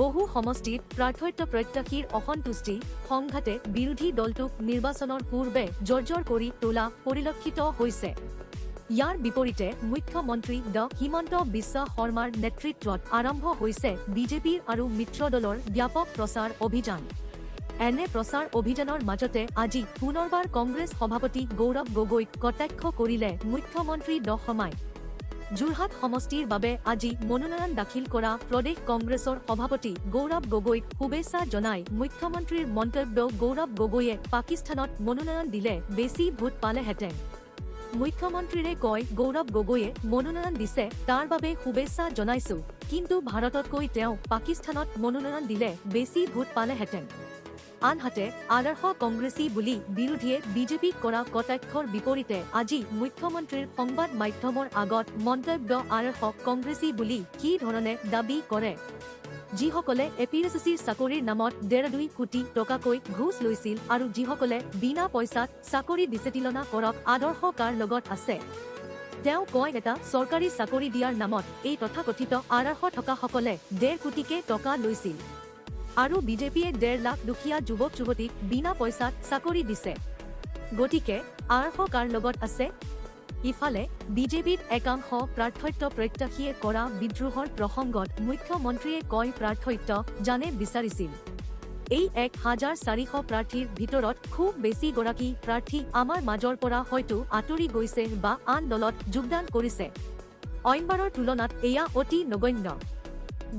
বহু সমষ্টিত প্ৰত্যাশীৰ অসন্তুষ্টি, সংঘাতে বিৰোধী দলটোক নিৰ্বাচনৰ পূৰ্বে জৰ্জৰ কৰি তোলা পৰিলক্ষিত হৈছে। ইয়াৰ বিপৰীতে মুখ্যমন্ত্ৰী ড হিমন্ত বিশ্ব শৰ্মাৰ নেতৃত্বত আৰম্ভ হৈছে বিজেপিৰ আৰু মিত্ৰ দলৰ ব্যাপক প্ৰচাৰ অভিযান। এনে প্ৰচাৰ অভিযানৰ মাজতে আজি পুনৰবাৰ কংগ্ৰেছ সভাপতি গৌৰৱ গগৈক কটাক্ষ কৰিলে মুখ্যমন্ত্ৰী ড শৰ্মাই। যোৰহাট সমষ্টিৰ বাবে আজি মনোনয়ন দাখিল কৰা প্ৰদেশ কংগ্ৰেছৰ সভাপতি গৌৰৱ গগৈক শুভেচ্ছা জনাই মুখ্যমন্ত্ৰীৰ মন্তব্য, গৌৰৱ গগৈয়ে পাকিস্তানত মনোনয়ন দিলে বেছি ভোট পালেহেঁতেন। মুখ্যমন্ত্ৰীৰে কয়, গৌৰৱ গগৈয়ে মনোনয়ন দিছে তাৰ বাবে শুভেচ্ছা জনাইছো, কিন্তু ভাৰততকৈ তেওঁ পাকিস্তানত মনোনয়ন দিলে বেছি ভোট পালেহেঁতেন। আনহাতে আদৰ্শ কংগ্ৰেছী বুলি বিৰোধীয়ে বিজেপিক কৰা কটাক্ষৰ বিপৰীতে আজি মুখ্যমন্ত্ৰীৰ সংবাদ মাধ্যমৰ আগত মন্তব্য, আদৰ্শ কংগ্ৰেছী বুলি কি ধৰণে দাবী কৰে। যিসকলে এপিএছচিৰ চাকৰিৰ নামত 1.5 কোটি টকাকৈ ঘোষ লৈছিল আৰু যিসকলে বিনা পইচাত চাকৰি দিছে, তুলনা কৰক আদৰ্শ কাৰ লগত আছে। তেওঁ কয়, এটা চৰকাৰী চাকৰি দিয়াৰ নামত এই তথাকথিত আদৰ্শ থকাসকলে 1.5 কোটিকে টকা লৈছিল আৰু বিজেপিয়ে 1.5 লাখ দুখীয়া যুৱক যুৱতীক বিনা পইচাত চাকৰি দিছে। গতিকে আদৰ্শ কাৰ লগত আছে। ইফালে বিজেপিত একাংশ প্ৰাৰ্থ্যত্ব প্ৰত্যাশীয়ে কৰা বিদ্ৰোহৰ প্ৰসংগত মুখ্যমন্ত্ৰীয়ে কয়, প্ৰাৰ্থ্যত্ব জানে বিচাৰিছিল। এই 1400 প্ৰাৰ্থীৰ ভিতৰত খুব বেছি গৰাকী প্ৰাৰ্থী আমাৰ মাজৰ পৰা হয়তো আঁতৰি গৈছে বা আন দলত যোগদান কৰিছে। অইনবাৰৰ তুলনাত এয়া অতি নগণ্য।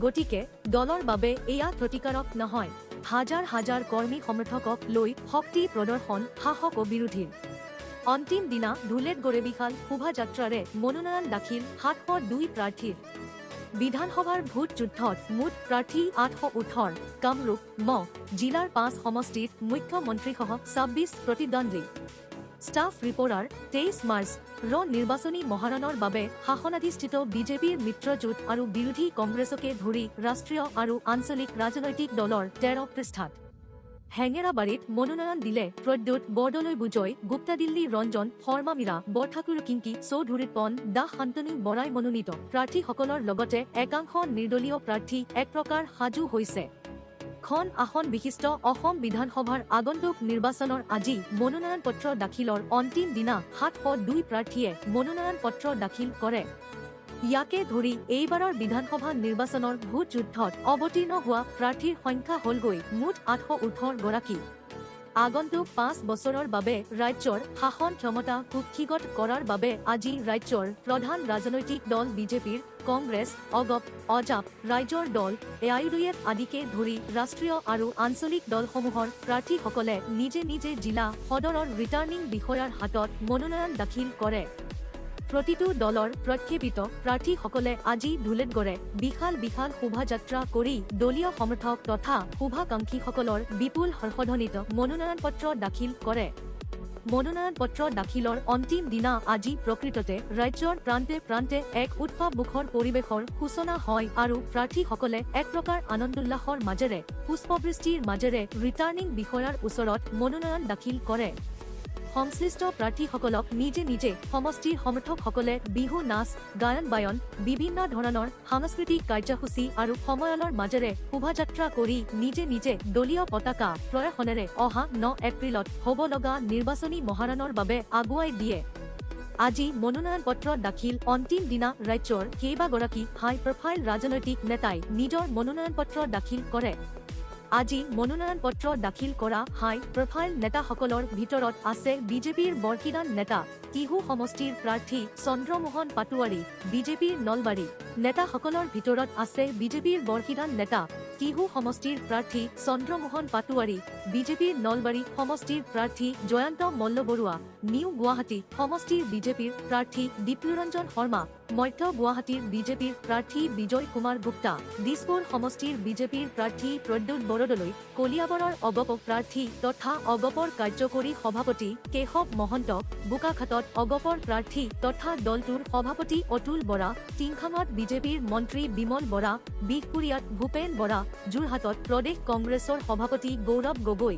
গতিকে দলৰ বাবে এয়া ক্ষতিকাৰক নহয়। হাজাৰ হাজাৰ কৰ্মী সমৰ্থকক লৈ শক্তি প্ৰদৰ্শন শাসক ও বিৰোধীৰ। অন্তিম দিনা ধুলেত গড়ে বিশাল শোভাযাত্ৰাৰে মনোনয়ন দাখিল 702 প্ৰাৰ্থীৰ। বিধানসভাৰ ভোট যুদ্ধত মুঠ প্ৰাৰ্থী 818। কামৰূপ ম জিলাৰ 5 সমষ্টিত মুখ্যমন্ত্ৰীসহ 26 প্ৰতিদ্বন্দ্বী। ষ্টাফ ৰিপৰ্টাৰ 23 মাৰ্চ নিৰ্বাচনী মহাৰণৰ বাবে শাসনাধিষ্ঠিত বিজেপিৰ মিত্ৰজোঁট আৰু বিৰোধী কংগ্ৰেছকে ধৰি ৰাষ্ট্ৰীয় আৰু আঞ্চলিক ৰাজনৈতিক দলৰ 13 পৃষ্ঠাত। হেঙেৰাবাৰীত মনোনয়ন দিলে প্ৰদ্যুৎ বৰদলৈ, বুজয় গুপ্তা, দিল্লী ৰঞ্জন শৰ্মা, মীৰা বৰঠাকুৰ, কিংকি চৌধুৰী, পন দাস, শান্তনু বৰাই মনোনীত প্ৰাৰ্থীসকলৰ লগতে একাংশ নিৰ্দলীয় প্ৰাৰ্থী এক প্ৰকাৰ সাজু হৈছে। খন আসন বিশিষ্ট অসম বিধানসভাৰ আগন্তুক নিৰ্বাচনৰ আজি মনোনয়ন পত্ৰ দাখিলৰ অন্তিম দিনা 702 প্ৰাৰ্থীয়ে মনোনয়ন পত্ৰ দাখিল কৰে। ইয়াকে ধৰি এইবাৰৰ বিধানসভা নিৰ্বাচনৰ ভোট যুদ্ধত অৱতীৰ্ণ হোৱা প্ৰাৰ্থীৰ সংখ্যা হ'লগৈ মুঠ 818 গৰাকী। আগন্তুক 5 বছৰৰ বাবে ৰাজ্যৰ শাসন ক্ষমতা কুক্ষিগত কৰাৰ বাবে আজি ৰাজ্যৰ প্ৰধান ৰাজনৈতিক দল বিজেপিৰ, কংগ্ৰেছ, অগপ, অজাপ, ৰাইজৰ দল, AIUDF আদিকে ধৰি ৰাষ্ট্ৰীয় আৰু আঞ্চলিক দলসমূহৰ প্ৰাৰ্থীসকলে নিজে নিজে জিলা সদৰৰ ৰিটাৰ্ণিং বিষয়াৰ হাতত মনোনয়ন দাখিল কৰে। প্ৰতিটো দলৰ প্ৰক্ষেপিত প্ৰাৰ্থীসকলে আজি ধুলেতগড়ে বিশাল বিশাল শোভাযাত্ৰা কৰি দলীয় সমৰ্থক তথা শুভাকাংক্ষীসকলৰ বিপুল হৰ্ষধ্বনিত মনোনয়ন পত্ৰ দাখিল কৰে। মনোনয়ন পত্ৰ দাখিলৰ অন্তিম দিনা আজি প্ৰকৃততে ৰাজ্যৰ প্ৰান্তে প্ৰান্তে এক উৎসৱমুখৰ পৰিৱেশৰ সূচনা হয় আৰু প্ৰাৰ্থীসকলে এক প্ৰকাৰ আনন্দোল্লাসৰ মাজেৰে পুষ্পবৃষ্টিৰ মাজেৰে ৰিটাৰ্ণিং বিষয়াৰ ওচৰত মনোনয়ন দাখিল কৰে। সংশ্লিষ্ট প্ৰাৰ্থীসকলক নিজে নিজে সমষ্টিৰ সমৰ্থকসকলে বিহু নাচ, গায়ন বায়ন, বিভিন্ন ধৰণৰ সাংস্কৃতিক কাৰ্যসূচী আৰু সময়লৰ মাজেৰে শোভাযাত্ৰা কৰি নিজে নিজে দলীয় পতাকা প্ৰদৰ্শনেৰে অহা 9 এপ্ৰিলত হ'ব লগা নিৰ্বাচনী মহাৰণৰ বাবে আগুৱাই দিয়ে। আজি মনোনয়ন পত্ৰ দাখিল অন্তিম দিনা ৰাজ্যৰ কেইবাগৰাকী হাই প্ৰফাইল ৰাজনৈতিক নেতাই নিজৰ মনোনয়ন পত্ৰ দাখিল কৰে। আজি মনোনয়ন পত্ৰ দাখিল কৰা হাই প্ৰফাইল নেতাসকলৰ ভিতৰত আছে বিজেপিৰ বৰ্ষিদান নেতা, টিহু সমষ্টিৰ প্ৰাৰ্থী চন্দ্ৰমোহন পাটোৱাৰী, বিজেপিৰ নলবাৰী। নেতাসকলৰ ভিতৰত আছে বিজেপিৰ বৰ্ষিদান নেতা, টিহু সমষ্টিৰ প্ৰাৰ্থী চন্দ্ৰমোহন পাটোৱাৰী, বিজেপিৰ নলবাৰী সমষ্টিৰ প্ৰাৰ্থী জয়ন্ত মল্লবৰুৱা, নিউ গুৱাহাটী সমষ্টিৰ বিজেপিৰ প্ৰাৰ্থী দীপ্লুৰঞ্জন শৰ্মা, মধ্য গুৱাহাটীৰ বিজেপিৰ প্ৰাৰ্থী বিজয় কুমাৰ গুপ্তা, দিছপুৰ সমষ্টিৰ বিজেপিৰ প্ৰাৰ্থী প্ৰদ্যুৎ বৰদলৈ, কলিয়াবৰৰ অগপ প্ৰাৰ্থী তথা অগপৰ কাৰ্যকৰী সভাপতি কেশৱ মহন্ত, বোকাখাতত অগপৰ প্ৰাৰ্থী তথা দলটোৰ সভাপতি অতুল বৰা, টিংখাঙত বিজেপিৰ মন্ত্ৰী বিমল বৰা, বিহপুৰীয়াত ভূপেন বৰা, যোৰহাটত প্ৰদেশ কংগ্ৰেছৰ সভাপতি গৌৰৱ গগৈ,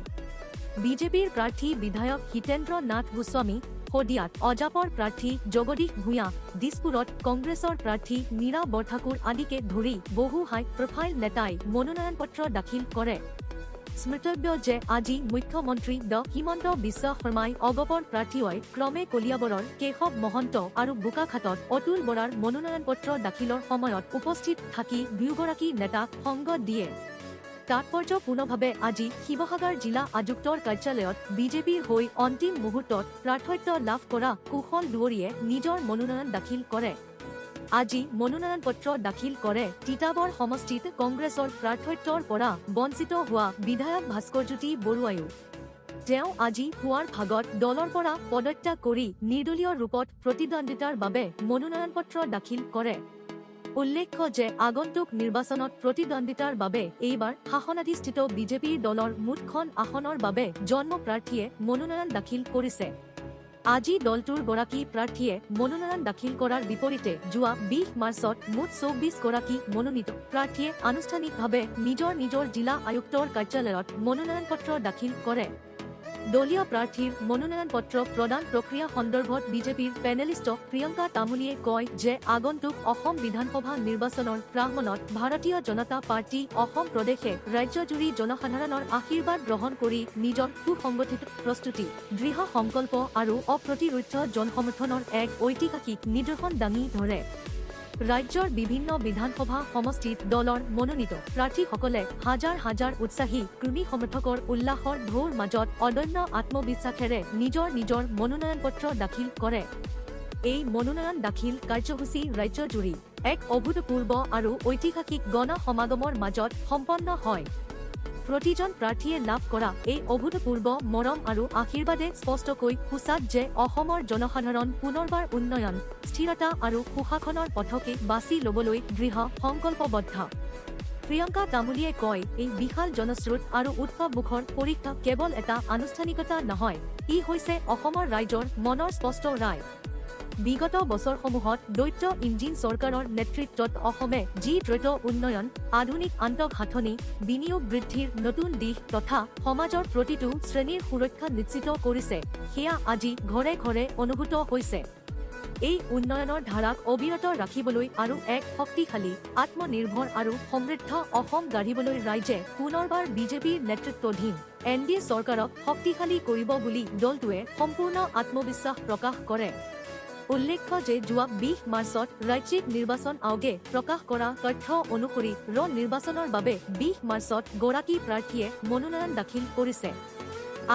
বিজেপিৰ প্ৰাৰ্থী বিধায়ক হিতেন্দ্ৰ নাথ গোস্বামী, শদিয়াত অজাপৰ প্ৰাৰ্থী জগদীশ ভূঞা, দিছপুৰত কংগ্ৰেছৰ প্ৰাৰ্থী মীৰা বৰঠাকুৰ আদিকে ধৰি বহু হাই প্ৰফাইল নেতাই মনোনয়ন পত্ৰ দাখিল কৰে। স্মৃতব্য যে আজি মুখ্যমন্ত্ৰী হিমন্ত বিশ্ব শৰ্মাই অগপৰ প্ৰাৰ্থীয় ক্ৰমে কলিয়াবৰৰ কেশৱ মহন্ত আৰু বোকাখাটত অতুল বৰাৰ মনোনয়ন পত্ৰ দাখিলৰ সময়ত উপস্থিত থাকি দুয়োগৰাকী নেতাক সংগ দিয়ে। তাৎপৰ্যপূৰ্ণভাৱে আজি শিৱসাগৰ জিলা আযুক্তৰ কাৰ্যালয়ত বিজেপিৰ হৈ অন্তিম মুহূৰ্তত প্ৰাৰ্থিত্ব লাভ কৰা কুশল দুৱৰীয়ে নিজৰ মনোনয়ন দাখিল কৰে। আজি মনোনয়ন পত্ৰ দাখিল কৰে তিতাবৰ সমষ্টিত কংগ্ৰেছৰ প্ৰাৰ্থিত্বৰ পৰা বঞ্চিত হোৱা বিধায়ক ভাস্কৰজ্যোতি বৰুৱায়ো। তেওঁ আজি পুৱাৰ ভাগত দলৰ পৰা পদত্যাগ কৰি নিৰ্দলীয় ৰূপত প্ৰতিদ্বন্দ্বিতাৰ বাবে মনোনয়ন পত্ৰ দাখিল কৰে। উল্লেখ্য যে আগন্তুক নিৰ্বাচনত প্ৰতিদ্বন্দ্বিতাৰ বাবে এইবাৰ শাসনাধিষ্ঠিত বিজেপিৰ দলৰ মুঠখন আসনৰ বাবে জন্ম প্ৰাৰ্থীয়ে মনোনয়ন দাখিল কৰিছে। আজি দলটোৰ গৰাকী প্ৰাৰ্থীয়ে মনোনয়ন দাখিল কৰাৰ বিপৰীতে যোৱা 20 মাৰ্চত মুঠ 24 গৰাকী মনোনীত প্ৰাৰ্থীয়ে আনুষ্ঠানিকভাৱে নিজৰ নিজৰ জিলা আয়ুক্তৰ কাৰ্যালয়ত মনোনয়ন পত্ৰ দাখিল কৰে। দলীয় প্ৰাৰ্থীৰ মনোনয়ন পত্ৰ প্ৰদান প্ৰক্ৰিয়া সন্দৰ্ভত বিজেপিৰ পেনেলিষ্ট প্ৰিয়ংকা তামুলীয়ে কয় যে আগন্তুক অসম বিধানসভা নিৰ্বাচনৰ প্ৰাকমণত ভাৰতীয় জনতা পাৰ্টি অসম প্ৰদেশে ৰাজ্যজুৰি জনসাধাৰণৰ আশীৰ্বাদ গ্ৰহণ কৰি নিজৰ সুসংগঠিত প্ৰস্তুতি, দৃঢ় সংকল্প আৰু অপ্ৰতিৰোধ্য জনসমৰ্থনৰ এক ঐতিহাসিক নিদৰ্শন দাঙি ধৰে। ৰাজ্যৰ বিভিন্ন বিধানসভা সমষ্টিত দলৰ মনোনীত প্ৰাৰ্থীসকলে হাজাৰ হাজাৰ উৎসাহী কৰ্মী সমৰ্থকৰ উল্লাসৰ ঢৌৰ মাজত অদম্য আত্মবিশ্বাসেৰে নিজৰ নিজৰ মনোনয়ন পত্ৰ দাখিল কৰে। এই মনোনয়ন দাখিল কাৰ্যসূচী ৰাজ্যজুৰি এক অভূতপূৰ্ব আৰু ঐতিহাসিক গণ সমাগমৰ মাজত সম্পন্ন হয়। প্ৰতিজন প্ৰাৰ্থীয়ে লাভ কৰা এই অভূতপূৰ্ব মৰম আৰু আশীৰ্বাদে স্পষ্টকৈ সূচায় যে অসমৰ জনসাধাৰণ পুনৰবাৰ উন্নয়ন, স্থিৰতা আৰু সুশাসনৰ পথকে বাছি ল'বলৈ দৃঢ় সংকল্পবদ্ধ। প্ৰিয়ংকা তামুলীয়ে কয়, এই বিশাল জনস্ৰোত আৰু উৎসৱমুখৰ পৰীক্ষা কেৱল এটা আনুষ্ঠানিকতা নহয়, ই হৈছে অসমৰ ৰাইজৰ মনৰ স্পষ্ট ৰায়। বিগত বছৰসমূহত দ্বৈত ইঞ্জিন চৰকাৰৰ নেতৃত্বত অসমে যি দ্ৰুত উন্নয়ন, আধুনিক আন্তঃগাঁথনি, বিনিয়োগ বৃদ্ধিৰ নতুন দিশ তথা সমাজৰ প্ৰতিটো শ্ৰেণীৰ সুৰক্ষা নিশ্চিত কৰিছে, সেয়া আজি ঘৰে ঘৰে অনুভূত হৈছে। এই উন্নয়নৰ ধাৰাক অবিৰত ৰাখিবলৈ আৰু এক শক্তিশালী, আত্মনিৰ্ভৰ আৰু সমৃদ্ধ অসম গঢ়িবলৈ ৰাইজে পুনৰবাৰ বিজেপিৰ নেতৃত্বাধীন NDA চৰকাৰক শক্তিশালী কৰিব বুলি দলটোৱে সম্পূৰ্ণ আত্মবিশ্বাস প্ৰকাশ কৰে। উল্লেখ্য যে যোৱা 20 মাৰ্চত ৰাজ্যিক নিৰ্বাচন আয়োগে প্ৰকাশ কৰা তথ্য অনুসৰি নিৰ্বাচনৰ বাবে 20 মাৰ্চত গৰাকী প্ৰাৰ্থীয়ে মনোনয়ন দাখিল কৰিছে।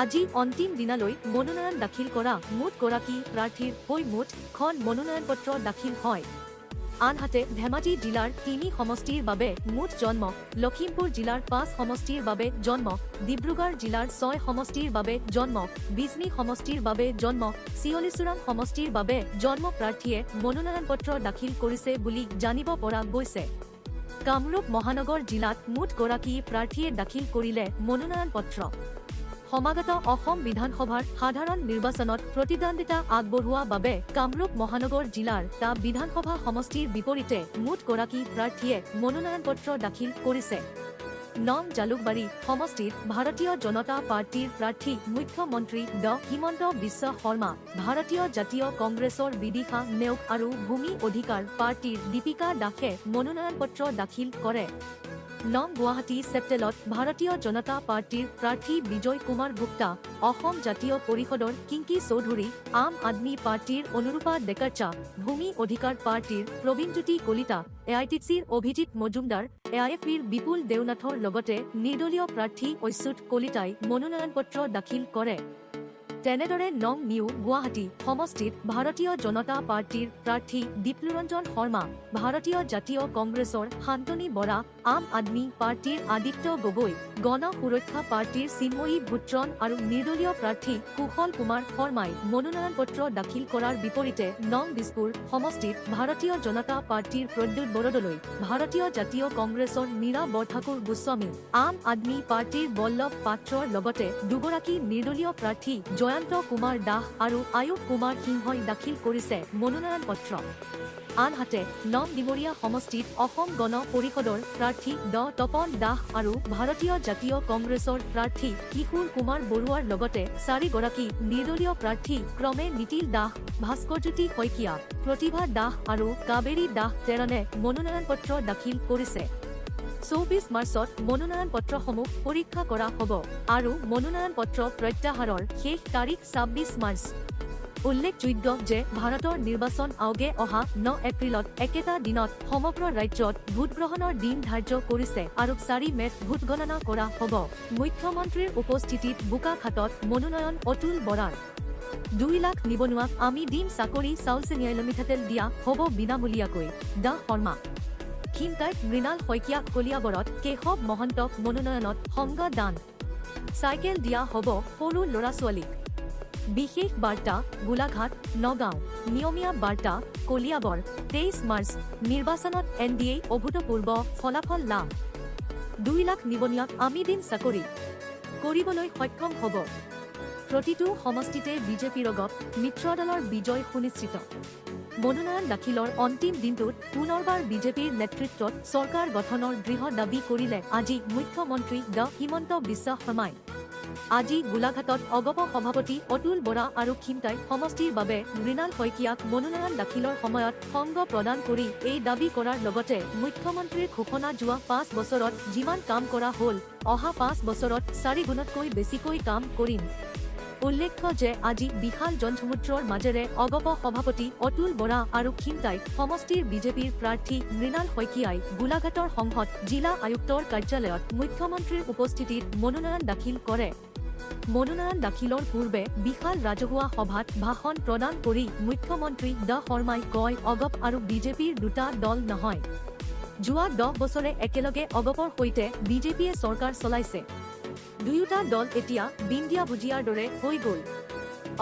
আজি অন্তিম দিনালৈ মনোনয়ন দাখিল কৰা মুঠ গৰাকী প্ৰাৰ্থীৰ হৈ মুঠ খন মনোনয়ন পত্ৰ দাখিল হয়। আনহাতে ধেমাজি জিলাৰ 3 সমষ্টিৰ বাবে মুঠ জন্ম, লখিমপুৰ জিলাৰ 5 সমষ্টিৰ বাবে জন্ম, ডিব্ৰুগড় জিলাৰ 6 সমষ্টিৰ বাবে জন্ম, বিজনী সমষ্টিৰ বাবে জন্ম, চিয়লিচুৰাম সমষ্টিৰ বাবে জন্ম প্ৰাৰ্থীয়ে মনোনয়ন পত্ৰ দাখিল কৰিছে বুলি জানিব পৰা গৈছে। কামৰূপ মহানগৰ জিলাত মুঠ গৰাকী প্ৰাৰ্থীয়ে দাখিল কৰিলে মনোনয়ন পত্ৰ। সমাগত অসম বিধানসভাৰ সাধাৰণ নিৰ্বাচনত প্ৰতিদ্বন্দ্বিতা আগবঢ়োৱা বাবে কামৰূপ মহানগৰ জিলাৰ টা বিধানসভা সমষ্টিৰ বিপৰীতে মুঠ গৰাকী প্ৰাৰ্থীয়ে মনোনয়ন পত্ৰ দাখিল কৰিছে। নং জালুকবাৰী সমষ্টিত ভাৰতীয় জনতা পাৰ্টিৰ প্ৰাৰ্থী মুখ্যমন্ত্ৰী হিমন্ত বিশ্ব শৰ্মা, ভাৰতীয় জাতীয় কংগ্ৰেছৰ বিদিশা নেওগ আৰু ভূমি অধিকাৰ পাৰ্টিৰ দীপিকা দাসে মনোনয়ন পত্ৰ দাখিল কৰে। নং গুৱাহাটী চেপ্টেলত ভাৰতীয় জনতা পাৰ্টিৰ প্ৰাৰ্থী বিজয় কুমাৰ গুপ্তা, অসম জাতীয় পৰিষদৰ কিংকি চৌধুৰী, আম আদমি পাৰ্টিৰ অনুৰূপা ডেকাৰ্চা, ভূমি অধিকাৰ পাৰ্টিৰ প্ৰবীণজ্যোতি কলিতা, AITCৰ অভিজিৎ মজুমদাৰ, AIFBৰ বিপুল দেওনাথৰ লগতে নিৰ্দলীয় প্ৰাৰ্থী অচ্যুত কলিতাই মনোনয়ন পত্ৰ দাখিল কৰে। তেনেদৰে নং নিউ গুৱাহাটী সমষ্টিত ভাৰতীয় জনতা পাৰ্টিৰ প্ৰাৰ্থী দীপলুৰঞ্জন শৰ্মা, ভাৰতীয় জাতীয় কংগ্ৰেছৰ শান্তনী বৰা, আম আদমি পাৰ্টিৰ আদিত্য গগৈ, গণ সুৰক্ষা পাৰ্টিৰ চিন্ময়ী ভূত্ৰন আৰু নিৰ্দলীয় প্ৰাৰ্থী কুশল কুমাৰ শৰ্মাই মনোনয়ন পত্ৰ দাখিল কৰাৰ বিপৰীতে নং দিছপুৰ সমষ্টিত ভাৰতীয় জনতা পাৰ্টিৰ প্ৰদ্যুৎ বৰদলৈ, ভাৰতীয় জাতীয় কংগ্ৰেছৰ মীৰা বৰঠাকুৰ গোস্বামী, আম আদমি পাৰ্টিৰ বল্লভ পাত্ৰৰ লগতে দুগৰাকী নিৰ্দলীয় প্ৰাৰ্থী জয়ন্ত কুমাৰ দাস আৰু আয়ুব কুমাৰ সিংহই দাখিল কৰিছে মনোনয়ন পত্ৰ। আনহাতে নং ডিমৰীয়া সমষ্টিত অসম গণ পৰিষদৰ প্ৰাৰ্থী তপন দাস আৰু ভাৰতীয় জাতীয় কংগ্ৰেছৰ প্ৰাৰ্থী কিশোৰ কুমাৰ বৰুৱাৰ লগতে 4 গৰাকী নিৰ্দলীয় প্ৰাৰ্থী ক্ৰমে নিতিল দাস, ভাস্কৰজ্যোতি শইকীয়া, প্ৰতিভা দাস আৰু কাবেৰী দাস তেৰণে মনোনয়ন পত্ৰ দাখিল কৰিছে। 24 মাৰ্চত মনোনয়ন পত্ৰসমূহ পৰীক্ষা কৰা হ'ব আৰু মনোনয়ন পত্ৰ প্ৰত্যাহাৰৰ শেষ তাৰিখ 26 মাৰ্চ। উল্লেখযোগ্য যে ভাৰতৰ নিৰ্বাচন আয়োগে অহা 9 এপ্ৰিলত একেটা দিনত সমগ্ৰ ৰাজ্যত ভোটগ্ৰহণৰ দিন ধাৰ্য কৰিছে আৰু 4 মে'ত ভোটগণনা কৰা হ'ব। মুখ্যমন্ত্ৰীৰ উপস্থিতিত বোকাখাতত মনোনয়ন অতুল বৰাৰ। 2 লাখ নিবনুৱাক আমি দিম চাকৰি, চাউল চেনি মিঠাতেল দিয়া হ'ব বিনামূলীয়াকৈ। ডা শৰ্মা খিমতাইত মৃণাল শইকীয়া, কলিয়াবৰত কেশৱ মহন্তক মনোনয়নত সংজ্ঞা দান। চাইকেল দিয়া হ'ব সৰু ল'ৰা-ছোৱালীক। বিশেষ বাৰ্তা গোলাঘাট, নগাঁও। নিয়মীয়া বাৰ্তা কলিয়াবৰ। 23 মাৰ্চ নিৰ্বাচনত NDA অভূতপূৰ্ব ফলাফল লাভ। 2 লাখ নিবনুৱাক আমি দিম চাকৰি কৰিবলৈ সক্ষম হ'ব। প্ৰতিটো সমষ্টিতে বিজেপিৰ ৰগত মিত্ৰদলৰ বিজয় সুনিশ্চিত। মনোনয়ন দাখিলৰ অন্তিম দিনটোত পুনৰবাৰ বিজেপিৰ নেতৃত্বত চৰকাৰ গঠনৰ দৃঢ় দাবী কৰিলে আজি মুখ্যমন্ত্ৰী ড হিমন্ত বিশ্ব শৰ্মাই। আজি গোলাঘাটত অগপ সভাপতি অতুল বৰা আৰু খিমতাই সমষ্টিৰ বাবে মৃণাল শইকীয়াক মনোনয়ন দাখিলৰ সময়ত সংগ প্ৰদান কৰি এই দাবী কৰাৰ লগতে মুখ্যমন্ত্ৰীৰ ঘোষণা যোৱা 5 বছৰত যিমান কাম কৰা হ'ল, অহা 5 বছৰত 4 গুণতকৈ বেছিকৈ কাম কৰিম। উল্লেখ্য যে আজি বিশাল জনসমুদ্ৰৰ মাজেৰে অগপ সভাপতি অতুল বৰা আৰু খিমতাই সমষ্টিৰ বিজেপিৰ প্ৰাৰ্থী মৃণাল শইকীয়াই গোলাঘাটৰ সংসদ জিলা আয়ুক্তৰ কাৰ্যালয়ত মুখ্যমন্ত্ৰীৰ উপস্থিতিত মনোনয়ন দাখিল কৰে। মনোনয়ন দাখিলৰ পূৰ্বে বিশাল ৰাজহুৱা সভাত ভাষণ প্ৰদান কৰি মুখ্যমন্ত্ৰী ড শৰ্মাই কয়, অগপ আৰু বিজেপিৰ দুটা দল নহয়। যোৱা 10 বছৰে একেলগে অগপৰ সৈতে বিজেপিয়ে চৰকাৰ চলাইছে। দুয়োটা দল এতিয়া বিন্দিয়া ভুজিয়াৰ দৰে হৈ গ'ল।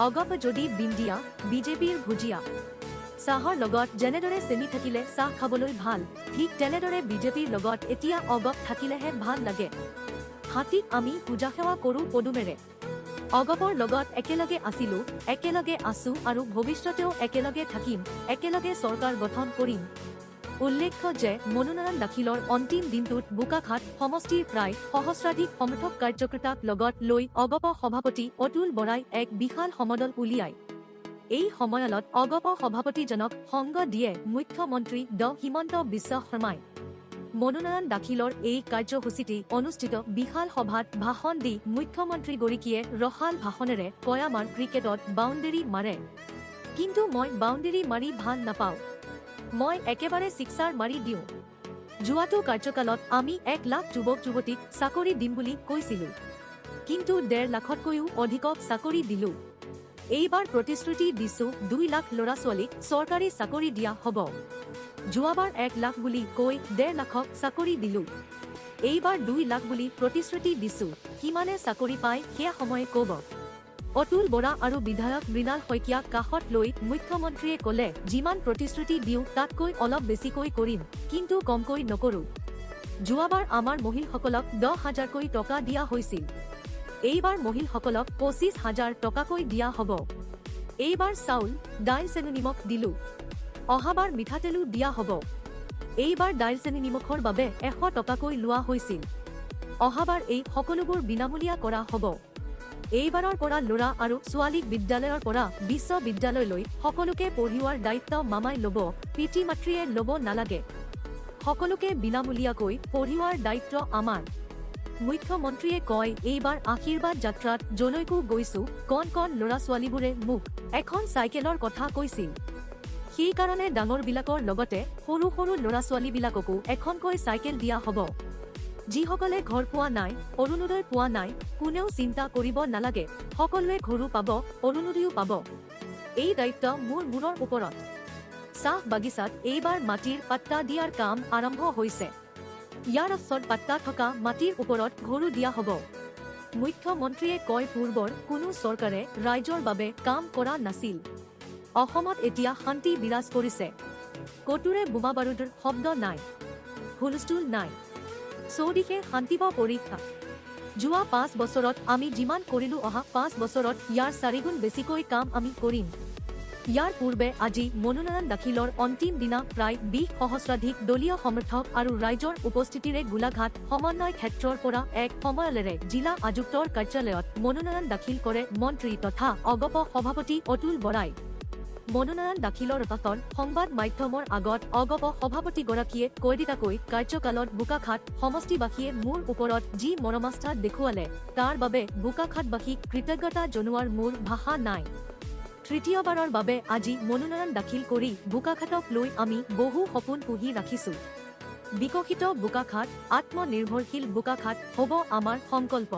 অগপ যদি বিন্দিয়া, বিজেপিৰ ভুজিয়া। চাহৰ লগত যেনেদৰে চেনি থাকিলে চাহ খাবলৈ ভাল, ঠিক তেনেদৰে বিজেপিৰ লগত এতিয়া অগপ থাকিলেহে ভাল লাগে। হাতীক আমি পূজা সেৱা কৰোঁ পদুমেৰে। অগপৰ লগত একেলগে আছিলো, একেলগে আছো আৰু ভৱিষ্যতেও একেলগে থাকিম, একেলগে চৰকাৰ গঠন কৰিম। উল্লেখ্য যে মনোনয়ন দাখিলৰ অন্তিম দিনটোত বোকাখাত সমষ্টিৰ প্ৰায় সহস্ৰাধিক সমৰ্থক কাৰ্যকৰ্তাক লগত লৈ অগপ সভাপতি অতুল বৰাই এক বিশাল সমদল উলিয়ায়। এই সময়ত অগপ সভাপতিজনক সংগ দিয়ে মুখ্যমন্ত্ৰী ড হিমন্ত বিশ্ব শৰ্মাই। মনোনয়ন দাখিলৰ এই কাৰ্যসূচীটি অনুষ্ঠিত বিশাল সভাত ভাষণ দি মুখ্যমন্ত্ৰী গৰাকীয়ে ৰসাল ভাষণেৰে কয়, আমাৰ ক্ৰিকেটত বাউণ্ডেৰী মাৰে, কিন্তু মই বাউণ্ডেৰী মাৰি ভাল নাপাওঁ, মই একেবাৰে ছিক্সাৰ মাৰি দিওঁ। যোৱাটো কাৰ্যকালত আমি 1 লাখ যুৱক যুৱতীক চাকৰি দিম বুলি কৈছিলো, কিন্তু 1.5 লাখতকৈও অধিকক চাকৰি দিলো। এইবাৰ প্ৰতিশ্ৰুতি দিছো 2 লাখ ল'ৰা-ছোৱালীক চৰকাৰী চাকৰি দিয়া হ'ব। যোৱাবাৰ 1 লাখ বুলি কৈ 1.5 লাখক চাকৰি দিলো। এইবাৰ 2 লাখ বুলি প্ৰতিশ্ৰুতি দিছো। কিমানে চাকৰি পায় সেয়া সময়ে ক'ব। অতুল বৰা আৰু বিধায়ক মৃণাল শইকীয়াক কাষত লৈ মুখ্যমন্ত্ৰীয়ে ক'লে, যিমান প্ৰতিশ্ৰুতি দিওঁ তাতকৈ অলপ বেছিকৈ কৰিম, কিন্তু কমকৈ নকৰো। যোৱাবাৰ আমাৰ মহিলাসকলক 10,000কৈ টকা দিয়া হৈছিল। এইবাৰ মহিলাসকলক 25,000 টকাকৈ দিয়া হ'ব। এইবাৰ চাউল, দাইল, চেনি, নিমখ দিলো। অহাবাৰ মিঠাতেলো দিয়া হ'ব। এইবাৰ দাইল, চেনি, নিমখৰ বাবে 100 টকাকৈ লোৱা হৈছিল। অহাবাৰ এই সকলোবোৰ বিনামূলীয়া কৰা হ'ব। এইবাৰৰ পৰা ল'ৰা আৰু ছোৱালীক বিদ্যালয়ৰ পৰা বিশ্ববিদ্যালয়লৈ সকলোকে পঢ়িওৱাৰ দায়িত্ব মামাই ল'ব, পিতৃ মাতৃয়ে ল'ব নালাগে। সকলোকে বিনামূলীয়াকৈ পঢ়িওৱাৰ দায়িত্ব আমাৰ। মুখ্যমন্ত্ৰীয়ে কয়, এইবাৰ আশীৰ্বাদ যাত্ৰাত যলৈকো গৈছো, কণ কণ ল'ৰা-ছোৱালীবোৰে মোক এখন চাইকেলৰ কথা কৈছিল। সেইকাৰণে ডাঙৰবিলাকৰ লগতে সৰু সৰু ল'ৰা-ছোৱালীবিলাককো এখনকৈ চাইকেল দিয়া হ'ব। যিসকলে ঘৰ পোৱা নাই, অৰুণোদয় পোৱা নাই, কোনেও চিন্তা কৰিব নালাগে, সকলোৱে ঘৰো পাব, অৰুণোদয়ো পাব। এই দায়িত্ব মোৰ মূৰৰ ওপৰত। চাহ বাগিচাত এইবাৰ মাটিৰ পাট্টা দিয়াৰ কাম আৰম্ভ হৈছে। ইয়াৰ ওচৰত পাট্টা থকা মাটিৰ ওপৰত ঘৰো দিয়া হ'ব। মুখ্যমন্ত্ৰীয়ে কয়, পূৰ্বৰ কোনো চৰকাৰে ৰাইজৰ বাবে কাম কৰা নাছিল। অসমত এতিয়া শান্তি বিৰাজ কৰিছে। কতোৰে বোমা বাৰুদৰ শব্দ নাই, হুলস্থুল নাই। চৌদিশে শান্তিব পৰীক্ষা। যোৱা 5 বছৰত আমি যিমান কৰিলো, অহা 5 বছৰত ইয়াৰ 4 গুণ বেছিকৈ কাম আমি কৰিম। ইয়াৰ পূৰ্বে আজি মনোনয়ন দাখিলৰ অন্তিম দিনা প্ৰায় 20 সহস্ৰাধিক দলীয় সমৰ্থক আৰু ৰাইজৰ উপস্থিতিৰে গোলাঘাট সমন্বয় ক্ষেত্ৰৰ পৰা এক সময়লেৰে জিলা আয়ুক্তৰ কাৰ্যালয়ত মনোনয়ন দাখিল কৰে মন্ত্ৰী তথা অগপ সভাপতি অতুল বৰাই। মনোনয়ন দাখিলৰ পাছত সংবাদ মাধ্যমৰ আগত অগপ সভাপতিগৰাকীয়ে কৈদিতাকৈ কাৰ্যকালত বোকাখাত সমষ্টিবাসীয়ে মোৰ ওপৰত যি মৰমাস্থা দেখুৱালে তাৰ বাবে বোকাখাতবাসীক কৃতজ্ঞতা জনোৱাৰ মোৰ ভাষা নাই। তৃতীয়বাৰৰ বাবে আজি মনোনয়ন দাখিল কৰি বোকাখাতক লৈ আমি বহু সপোন পুহি ৰাখিছো। বিকশিত বোকাখাত, আত্মনিৰ্ভৰশীল বোকাখাত হ'ব আমাৰ সংকল্প।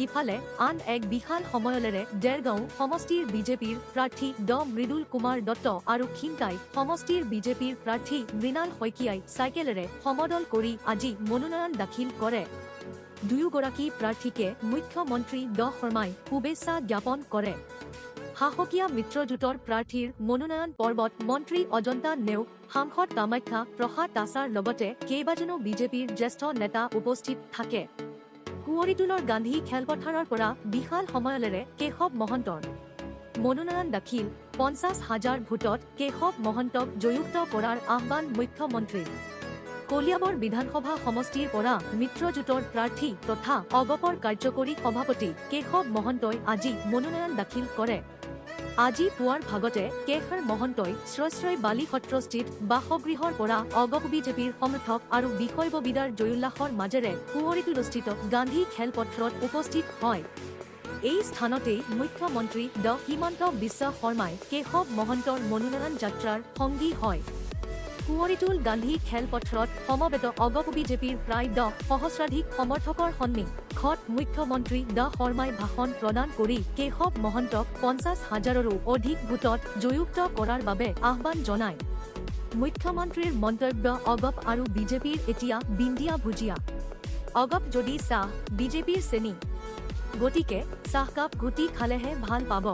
ইফালে আন এক বিশাল সময়লেৰে ডেৰগাঁও সমষ্টিৰ বিজেপিৰ প্ৰাৰ্থী ড মৃদুল কুমাৰ দত্ত আৰু খিংকাই সমষ্টিৰ বিজেপিৰ প্ৰাৰ্থী মৃণাল শইকীয়াই চাইকেলেৰে সমদল কৰি আজি মনোনয়ন দাখিল কৰে। দুয়োগৰাকী প্ৰাৰ্থীকে মুখ্যমন্ত্ৰী ড শৰ্মাই শুভেচ্ছা জ্ঞাপন কৰে। সাহসীয়া মিত্ৰজোঁটৰ প্ৰাৰ্থীৰ মনোনয়ন পৰ্বত মন্ত্ৰী অজন্তা নেওগ, সাংসদ কামাখ্যা প্ৰসাদ দাসৰ লগতে কেইবাজনো বিজেপিৰ জ্যেষ্ঠ নেতা উপস্থিত থাকে। কুঁৱৰীটোলৰ গান্ধী খেলপথাৰৰ পৰা বিশাল সময়লেৰে কেশৱ মহন্তৰ মনোনয়ন দাখিল 50,000 ভোটত কেশৱ মহন্তক জয়যুক্ত কৰাৰ আহ্বান মুখ্যমন্ত্ৰীৰ। কলিয়াবৰ বিধানসভা সমষ্টিৰ পৰা মিত্ৰজোঁটৰ প্ৰাৰ্থী তথা অগপৰ কাৰ্যকৰী সভাপতি কেশৱ মহন্তই আজি মনোনয়ন দাখিল কৰে। আজি পুৱাৰ ভাগতে কেশৱ মহন্তই শ্ৰশ্ৰয় বালিসত্ৰস্থিত বাসগৃহৰ পৰা অগপ বিজেপিৰ সমৰ্থক আৰু বিষয়ববিদাৰ জয়োল্লাসৰ মাজেৰে কুঁৱৰীটোলস্থিত গান্ধী খেলপথাৰত উপস্থিত হয়। এই স্থানতেই মুখ্যমন্ত্ৰী ড হিমন্ত বিশ্ব শৰ্মাই কেশৱ মহন্তৰ মনোনয়ন যাত্ৰাৰ সংগী হয়। কুঁৱৰীটোল গান্ধী খেলপথাৰত সমবেত অগপ বিজেপিৰ প্ৰায় 10 সহস্ৰাধিক সমৰ্থকৰ সন্মুখত মুখ্যমন্ত্ৰী ড শৰ্মাই ভাষণ প্ৰদান কৰি কেশৱ মহন্তক 50,000ৰো অধিক ভোটত জয়যুক্ত কৰাৰ বাবে আহ্বান জনায়। মুখ্যমন্ত্ৰীৰ মন্তব্য অগপ আৰু বিজেপিৰ এতিয়া বিন্দিয়া ভুজিয়া। অগপ যদি চাহ, বিজেপিৰ চেনি। গতিকে চাহকাপ ঘুটি খালেহে ভাল পাব।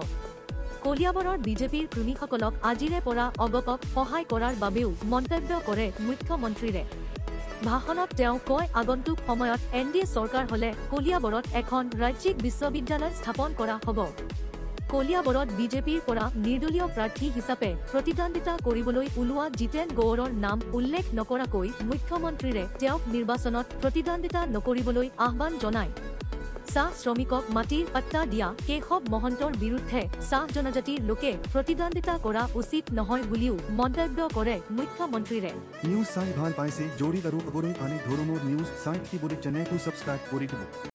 কলিয়াবৰৰ বিজেপিৰ কৰ্মীসকলক আজিৰে পৰা অগপক সহায় কৰাৰ বাবেও মন্তব্য কৰে মুখ্যমন্ত্ৰীৰে। ভাষণত তেওঁ কয় আগন্তুক সময়ত NDA চৰকাৰ হলে কলিয়াবৰত এখন ৰাজ্যিক বিশ্ববিদ্যালয় স্থাপন কৰা হ'ব। কলিয়াবৰত বিজেপিৰ পৰা নিৰ্দলীয় প্ৰাৰ্থী হিচাপে প্ৰতিদ্বন্দ্বিতা কৰিবলৈ ওলোৱা জিতেন গৌৰৰ নাম উল্লেখ নকৰাকৈ মুখ্যমন্ত্ৰীৰে তেওঁক নিৰ্বাচনত প্ৰতিদ্বন্দ্বিতা নকৰিবলৈ আহ্বান জনায়। চাহ শ্ৰমিকক মাটিৰ পাট্টা দিয়া কেশৱ মহন্তৰ বিৰুদ্ধে চাহ জনজাতিৰ লোকে প্ৰতিদ্বন্দ্বিতা কৰা উচিত নহয় বুলিও মন্তব্য কৰে মুখ্যমন্ত্ৰীৰে। নিউজ চাই ভাল পাইছে যদি আৰু আগলৈ আনে ধৰণৰ নিউজ চাই থাকিবলৈ চেনেলটো ছাবস্ক্ৰাইব কৰি দিব।